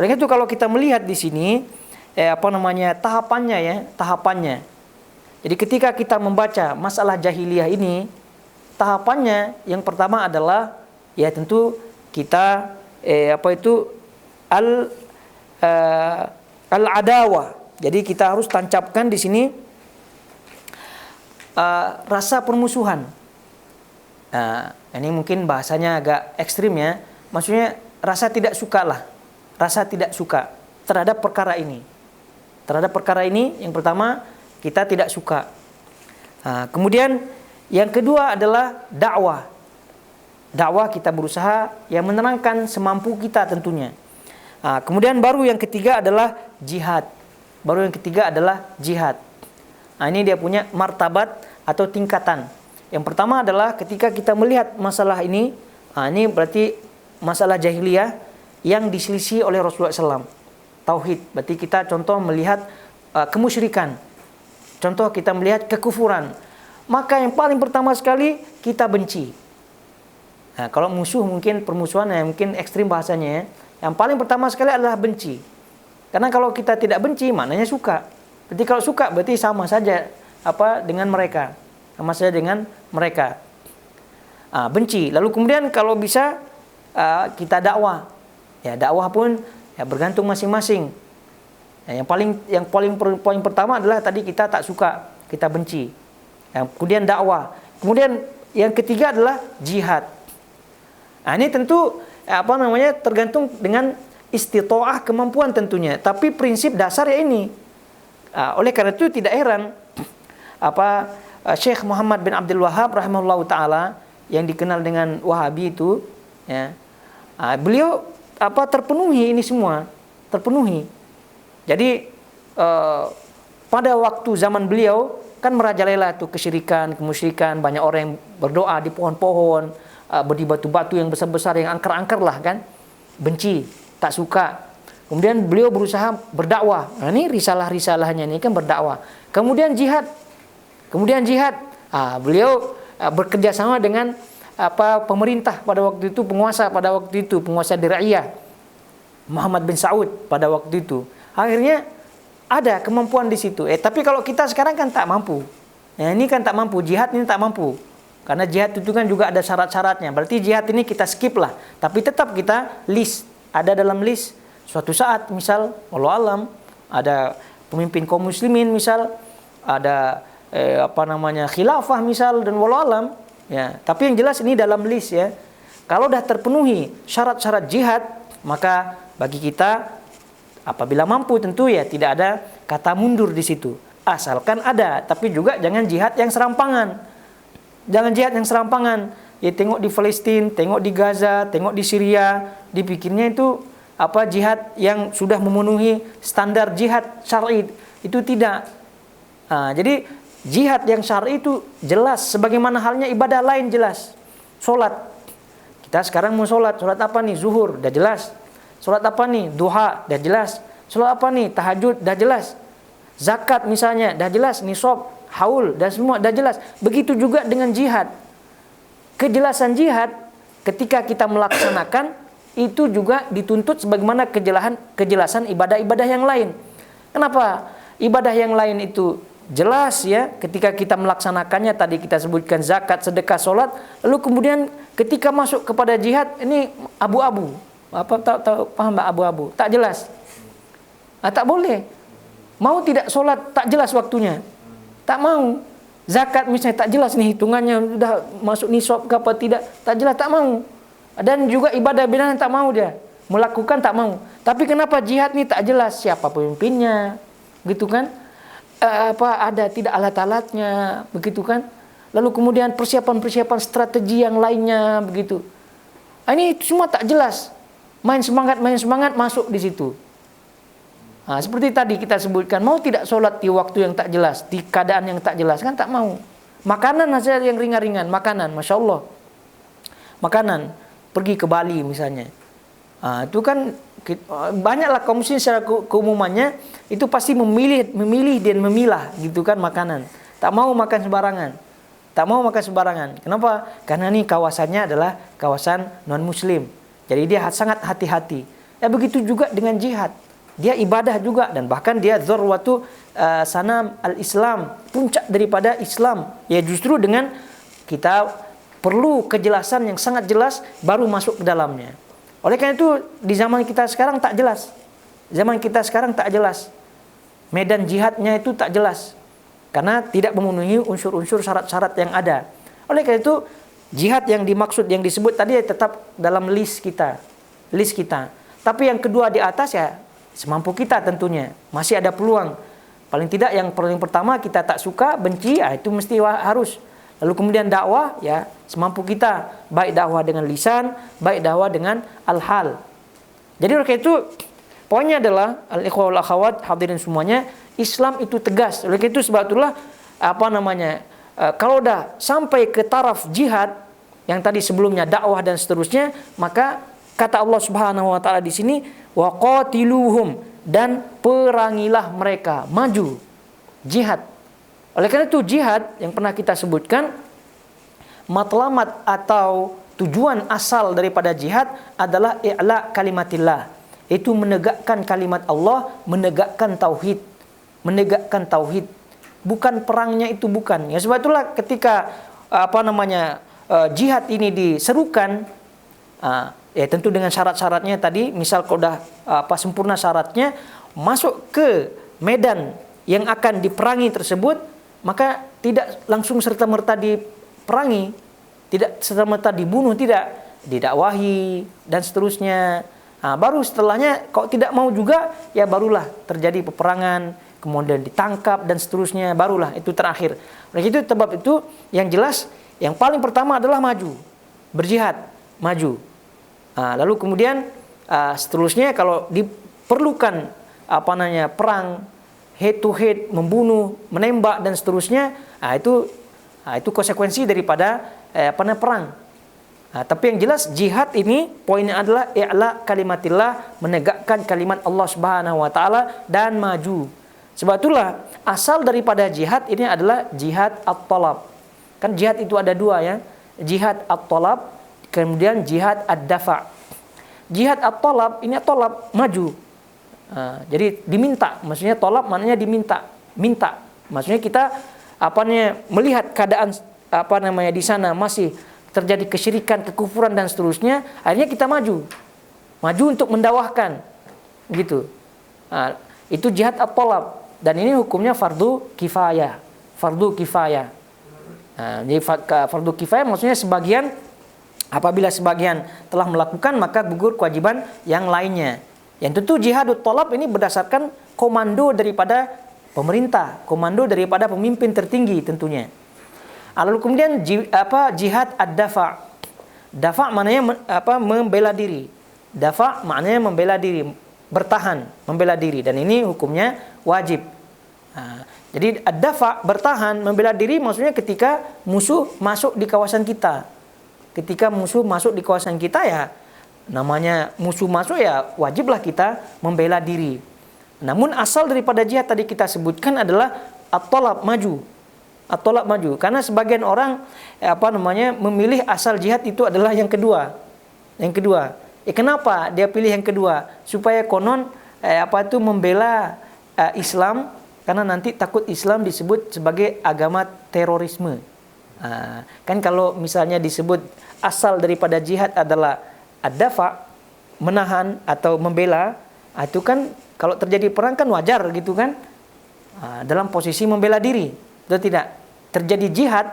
Oleh itu kalau kita melihat di sini tahapannya. Jadi ketika kita membaca masalah jahiliyah ini, tahapannya yang pertama adalah ya tentu kita al-adawah. Jadi kita harus tancapkan di sini rasa permusuhan. Ini mungkin bahasanya agak ekstrim ya. Maksudnya rasa tidak suka terhadap perkara ini. Yang pertama kita tidak suka. Kemudian yang kedua adalah dakwah. Dakwah kita berusaha yang menerangkan semampu kita tentunya. Kemudian baru yang ketiga adalah jihad. Ini dia punya martabat atau tingkatan. Yang pertama adalah ketika kita melihat masalah ini, ini berarti masalah jahiliyah yang diselisih oleh Rasulullah SAW. Tauhid, berarti kita contoh melihat kemusyrikan. Contoh kita melihat kekufuran. Maka yang paling pertama sekali kita benci. Kalau musuh mungkin permusuhan yang mungkin ekstrim bahasanya ya. Yang paling pertama sekali adalah benci. Karena kalau kita tidak benci, maknanya suka. Berarti kalau suka berarti sama saja dengan mereka. Benci. Lalu kemudian kalau bisa kita dakwah. Ya, dakwah pun ya bergantung masing-masing. Yang paling pertama adalah tadi kita tak suka, kita benci. Kemudian dakwah. Kemudian yang ketiga adalah jihad. Nah, ini tentu tergantung dengan istitoah, kemampuan tentunya. Tapi prinsip dasar ya ini. Oleh karena itu tidak heran Syekh Muhammad bin Abdul Wahhab rahimahullahu taala yang dikenal dengan Wahabi itu, ya, beliau terpenuhi ini semua, terpenuhi. Jadi pada waktu zaman beliau kan merajalela tuh kesyirikan, kemusyrikan, banyak orang yang berdoa di pohon-pohon, di batu-batu yang besar-besar, yang angker-angker lah kan, benci, tak suka. Kemudian beliau berusaha berdakwah. Nah, ini risalah-risalahnya ini kan berdakwah. Kemudian jihad. Beliau bekerja sama dengan pemerintah pada waktu itu, penguasa Diriyah, Muhammad bin Saud pada waktu itu. Akhirnya ada kemampuan di situ. Tapi kalau kita sekarang kan tak mampu. Ya, ini kan tak mampu, jihad ini tak mampu. Karena jihad itu kan juga ada syarat-syaratnya. Berarti jihad ini kita skip lah. Tapi tetap kita list, ada dalam list. Suatu saat misal, wallahu alam, ada pemimpin kaum muslimin misal, ada khilafah misal, dan wallahu alam, ya. Tapi yang jelas ini dalam list, ya. Kalau dah terpenuhi syarat-syarat jihad, maka bagi kita apabila mampu tentu ya tidak ada kata mundur di situ. Asalkan ada, tapi juga jangan jihad yang serampangan. Jangan jihad yang serampangan. Ya, tengok di Palestina, tengok di Gaza, tengok di Syria, dipikirnya itu jihad yang sudah memenuhi standar jihad syar'i. Itu tidak. Jadi jihad yang syar'i itu jelas, sebagaimana halnya ibadah lain jelas. Salat. Kita sekarang mau salat apa nih? Zuhur, dah jelas. Salat apa nih? Duha, dah jelas. Salat apa nih? Tahajud, dah jelas. Zakat misalnya, dah jelas. Nisab, haul, dan semua dah jelas. Begitu juga dengan jihad. Kejelasan jihad ketika kita melaksanakan itu juga dituntut sebagaimana kejelasan ibadah-ibadah yang lain. Kenapa? Ibadah yang lain itu jelas, ya, ketika kita melaksanakannya, tadi kita sebutkan zakat, sedekah, salat, lalu kemudian ketika masuk kepada jihad ini abu-abu. Paham Mbak, abu-abu? Tak jelas. Tak boleh. Mau tidak salat tak jelas waktunya. Tak mau. Zakat misalnya tak jelas nih hitungannya, sudah masuk nisab ke apa tidak, tak jelas, tak mau. Dan juga ibadah binaan tak mau dia. Melakukan tak mau. Tapi kenapa jihad ni tak jelas siapa pemimpinnya? Gitu kan? Ada tidak alat-alatnya, begitu kan? Lalu kemudian persiapan-persiapan strategi yang lainnya, begitu. Ini semua tak jelas. Main semangat masuk di situ. Seperti tadi kita sebutkan, mau tidak sholat di waktu yang tak jelas, di keadaan yang tak jelas, kan tak mau. Makanan saja yang ringan-ringan, makanan, Masya Allah. Makanan, pergi ke Bali misalnya. Itu kan banyaklah kaum muslimin secara keumumannya itu pasti memilih dan memilah, gitu kan, makanan. Tak mau makan sembarangan. Kenapa? Karena ini kawasannya adalah kawasan non-muslim. Jadi dia sangat hati-hati. Ya begitu juga dengan jihad. Dia ibadah juga, dan bahkan dia dzarwatu sanam al-Islam, puncak daripada Islam. Ya justru dengan kita perlu kejelasan yang sangat jelas baru masuk ke dalamnya. Oleh karena itu di zaman kita sekarang tak jelas. Medan jihadnya itu tak jelas. Karena tidak memenuhi unsur-unsur syarat-syarat yang ada. Oleh karena itu jihad yang dimaksud, yang disebut tadi tetap dalam list kita. Tapi yang kedua di atas ya semampu kita tentunya. Masih ada peluang. Paling tidak yang pertama kita tak suka, benci, itu mesti harus. Lalu kemudian dakwah, ya semampu kita. Baik dakwah dengan lisan, baik dakwah dengan al-hal. Jadi oleh karena itu poinnya adalah al-ikhwah wal akhawat, hadirin semuanya, Islam itu tegas. Oleh karena itu sebab itulah kalau dah sampai ke taraf jihad yang tadi sebelumnya dakwah dan seterusnya, maka kata Allah Subhanahu wa taala di sini, wa qatiluhum, dan perangilah mereka, maju jihad. Oleh karena itu jihad yang pernah kita sebutkan, matlamat atau tujuan asal daripada jihad adalah i'la kalimatillah. Itu menegakkan kalimat Allah, menegakkan tauhid. Bukan perangnya itu, bukan. Ya sebab itulah ketika jihad ini diserukan, ya tentu dengan syarat-syaratnya tadi, misal kalau dah sempurna syaratnya, masuk ke medan yang akan diperangi tersebut, maka tidak langsung serta-merta diperangi, tidak serta-merta dibunuh, tidak. didakwahi dan seterusnya. Baru setelahnya kalau tidak mau juga, ya barulah terjadi peperangan, kemudian ditangkap dan seterusnya, barulah itu terakhir. Oleh itu sebab itu yang jelas yang paling pertama adalah maju, berjihad, maju. Lalu kemudian seterusnya kalau diperlukan perang head to head, membunuh, menembak dan seterusnya, itu konsekuensi daripada perang. Tapi yang jelas jihad ini poinnya adalah i'la kalimatillah, menegakkan kalimat Allah Subhanahu wa taala dan maju. Sebab itulah asal daripada jihad ini adalah jihad at-talab. Kan jihad itu ada dua ya. Jihad at-talab, kemudian jihad ad-dafa'. Jihad at-talab ini talab, maju. Jadi diminta, maksudnya talab maknanya diminta, minta. Maksudnya kita melihat keadaan di sana masih terjadi kesyirikan, kekufuran dan seterusnya, akhirnya kita maju untuk mendakwahkan, gitu. Itu jihad at-talab dan ini hukumnya fardu kifayah. Jadi fardu kifayah maksudnya sebagian, apabila sebagian telah melakukan maka gugur kewajiban yang lainnya. Yang tentu jihadut talab ini berdasarkan komando daripada pemerintah, komando daripada pemimpin tertinggi tentunya. Lalu kemudian jihad ad-dafa'. Dafa' maknanya membela diri. Dafa' maknanya membela diri, bertahan, membela diri, dan ini hukumnya wajib. Jadi ad-dafa', bertahan, membela diri maksudnya ketika musuh masuk di kawasan kita. Ketika musuh masuk di kawasan kita, ya namanya musuh masuk, ya wajiblah kita membela diri. Namun asal daripada jihad tadi kita sebutkan adalah at-talab, maju. At-talab, maju. Karena sebagian orang memilih asal jihad itu adalah yang kedua. Yang kedua. Kenapa dia pilih yang kedua? Supaya konon membela Islam, karena nanti takut Islam disebut sebagai agama terorisme. Kan kalau misalnya disebut asal daripada jihad adalah ad-dafa', menahan atau membela, itu kan kalau terjadi perang kan wajar gitu kan, dalam posisi membela diri. Atau tidak terjadi jihad,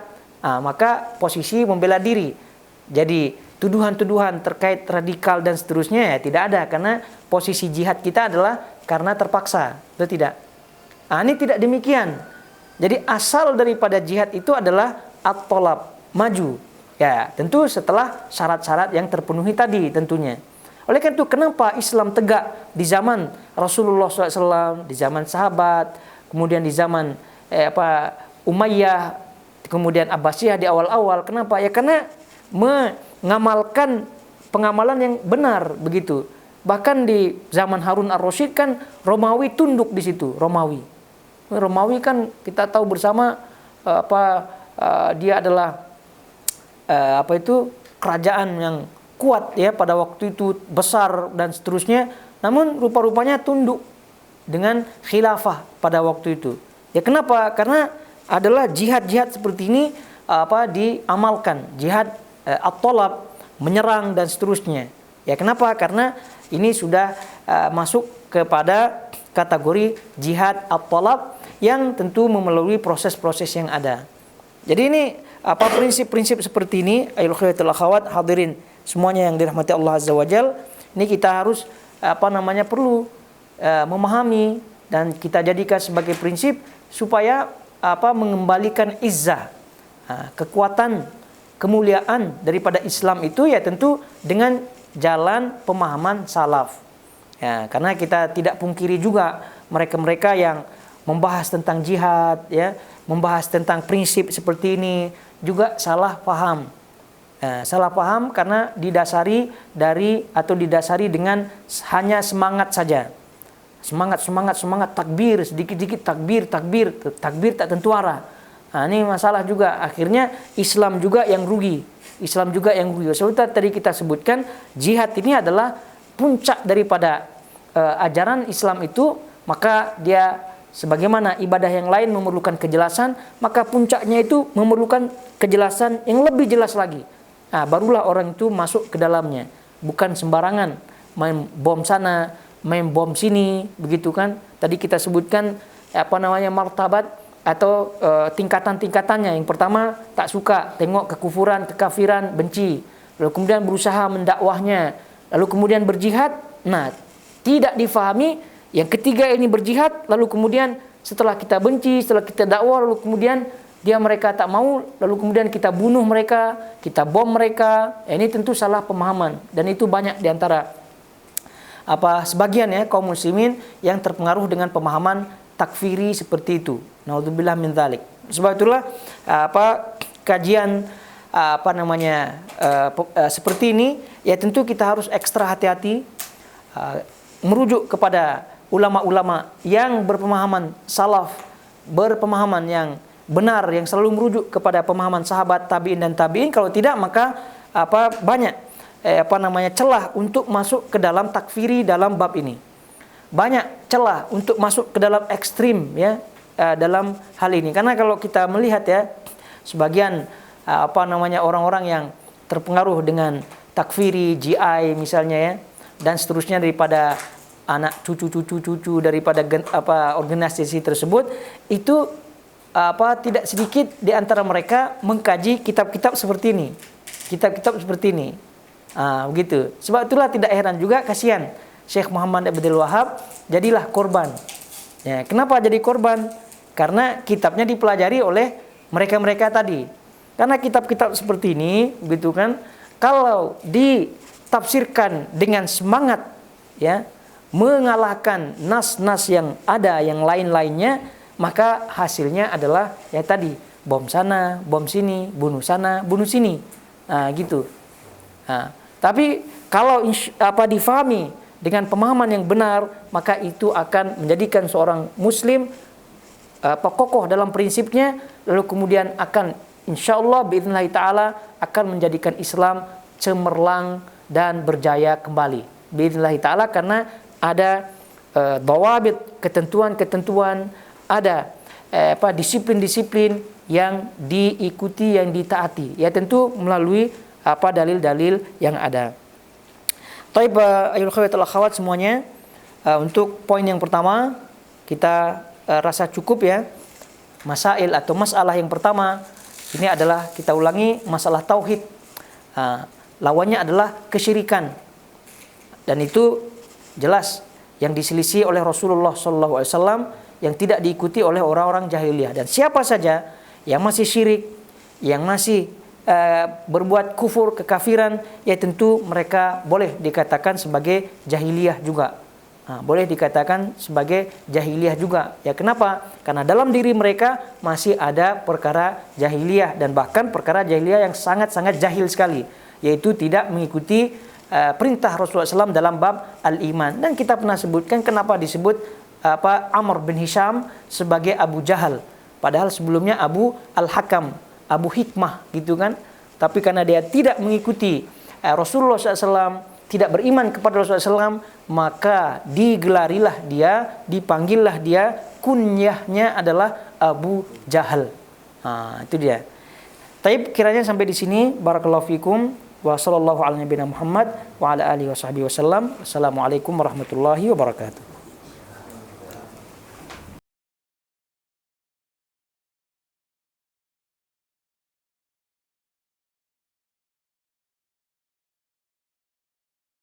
maka posisi membela diri. Jadi tuduhan-tuduhan terkait radikal dan seterusnya ya tidak ada, karena posisi jihad kita adalah karena terpaksa. Atau tidak? Ini tidak demikian. Jadi asal daripada jihad itu adalah at-talab, maju. Ya, tentu setelah syarat-syarat yang terpenuhi tadi tentunya. Oleh karena itu kenapa Islam tegak di zaman Rasulullah SAW, di zaman sahabat, kemudian di zaman Umayyah, kemudian Abbasiyah di awal-awal. Kenapa? Ya karena mengamalkan pengamalan yang benar begitu. Bahkan di zaman Harun ar-Rasyid kan Romawi tunduk di situ, Romawi kan kita tahu bersama dia adalah kerajaan yang kuat ya pada waktu itu, besar dan seterusnya. Namun rupa-rupanya tunduk dengan khilafah pada waktu itu. Ya kenapa? Karena adalah jihad-jihad seperti ini diamalkan, jihad at-talab, menyerang dan seterusnya. Ya kenapa? Karena ini sudah masuk kepada kategori jihad at-talab yang tentu melalui proses-proses yang ada. Jadi ini prinsip-prinsip seperti ini, ayyuhal khairatul akhwat, hadirin semuanya yang dirahmati Allah Azza wa Jalla, ini kita harus perlu memahami dan kita jadikan sebagai prinsip supaya mengembalikan izzah, kekuatan, kemuliaan daripada Islam itu ya tentu dengan jalan pemahaman salaf. Ya, karena kita tidak pungkiri juga mereka-mereka yang membahas tentang jihad, ya, membahas tentang prinsip seperti ini juga salah paham. Salah paham karena didasari dengan hanya semangat saja. Semangat takbir, sedikit-sedikit takbir tak tentu arah. Ini masalah juga, akhirnya Islam juga yang rugi. Seperti tadi kita sebutkan, jihad ini adalah puncak daripada ajaran Islam itu, maka dia sebagaimana ibadah yang lain memerlukan kejelasan, maka puncaknya itu memerlukan kejelasan yang lebih jelas lagi. Barulah orang itu masuk ke dalamnya, bukan sembarangan main bom sana, main bom sini, begitu kan? Tadi kita sebutkan martabat atau tingkatan-tingkatannya. Yang pertama tak suka tengok kekufuran, kekafiran, benci. lalu kemudian berusaha mendakwahnya, lalu kemudian berjihad. Nah, tidak difahami yang ketiga ini berjihad, lalu kemudian setelah kita benci, setelah kita dakwah, lalu kemudian mereka tak mau, lalu kemudian kita bunuh mereka, kita bom mereka. Ini tentu salah pemahaman, dan itu banyak diantara sebagian kaum muslimin yang terpengaruh dengan pemahaman takfiri seperti itu. Naudzubillah min dzalik. Sebab itulah kajian seperti ini ya tentu kita harus ekstra hati-hati, merujuk kepada ulama-ulama yang berpemahaman salaf, berpemahaman yang benar, yang selalu merujuk kepada pemahaman sahabat, tabi'in dan tabi'in. Kalau tidak maka banyak celah untuk masuk ke dalam takfiri dalam bab ini. Banyak celah untuk masuk ke dalam ekstrim dalam hal ini. Karena kalau kita melihat sebagian orang-orang yang terpengaruh dengan takfiri, GI misalnya dan seterusnya, daripada anak cucu daripada organisasi tersebut, itu tidak sedikit di antara mereka mengkaji kitab-kitab seperti ini. Begitu. Sebab itulah tidak heran juga, kasihan Syekh Muhammad Abdul Wahab jadilah korban. Ya, kenapa jadi korban? Karena kitabnya dipelajari oleh mereka-mereka tadi. Karena kitab-kitab seperti ini, begitu kan, kalau ditafsirkan dengan semangat mengalahkan nas-nas yang ada yang lain-lainnya, maka hasilnya adalah tadi, bom sana, bom sini, bunuh sana, bunuh sini. Gitu. Tapi kalau difahami dengan pemahaman yang benar, maka itu akan menjadikan seorang muslim kokoh dalam prinsipnya, lalu kemudian akan insyaallah biidznillah taala akan menjadikan Islam cemerlang dan berjaya kembali biidznillah taala, karena ada dawabit, ketentuan-ketentuan, ada disiplin-disiplin yang diikuti, yang ditaati. Ya tentu melalui dalil-dalil yang ada. Taib ayul khawatul akhwat semuanya, untuk poin yang pertama kita rasa cukup masail atau masalah yang pertama ini adalah, kita ulangi, masalah tauhid. Lawannya adalah kesyirikan. Dan itu jelas yang diselisih oleh Rasulullah SAW, yang tidak diikuti oleh orang-orang jahiliyah. Dan siapa saja yang masih syirik, yang masih berbuat kufur, kekafiran, ya tentu mereka boleh dikatakan sebagai jahiliyah juga. Boleh dikatakan sebagai jahiliyah juga. Ya kenapa? Karena dalam diri mereka masih ada perkara jahiliyah, dan bahkan perkara jahiliyah yang sangat-sangat jahil sekali, yaitu tidak mengikuti perintah Rasulullah SAW dalam bab al-iman. Dan kita pernah sebutkan kenapa disebut Amr bin Hisham sebagai Abu Jahal, padahal sebelumnya Abu Al-Hakam, Abu Hikmah gitu kan. Tapi karena dia tidak mengikuti Rasulullah SAW, tidak beriman kepada Rasulullah SAW, maka digelarilah dia, dipanggillah dia, kunyahnya adalah Abu Jahal. Itu dia. Taib, kiranya sampai di sini. Barakallahu fikum. Wa sallallahu ala nabiyina Muhammad wa ala alihi wa sahbihi wasallam. Assalamualaikum warahmatullahi wabarakatuh.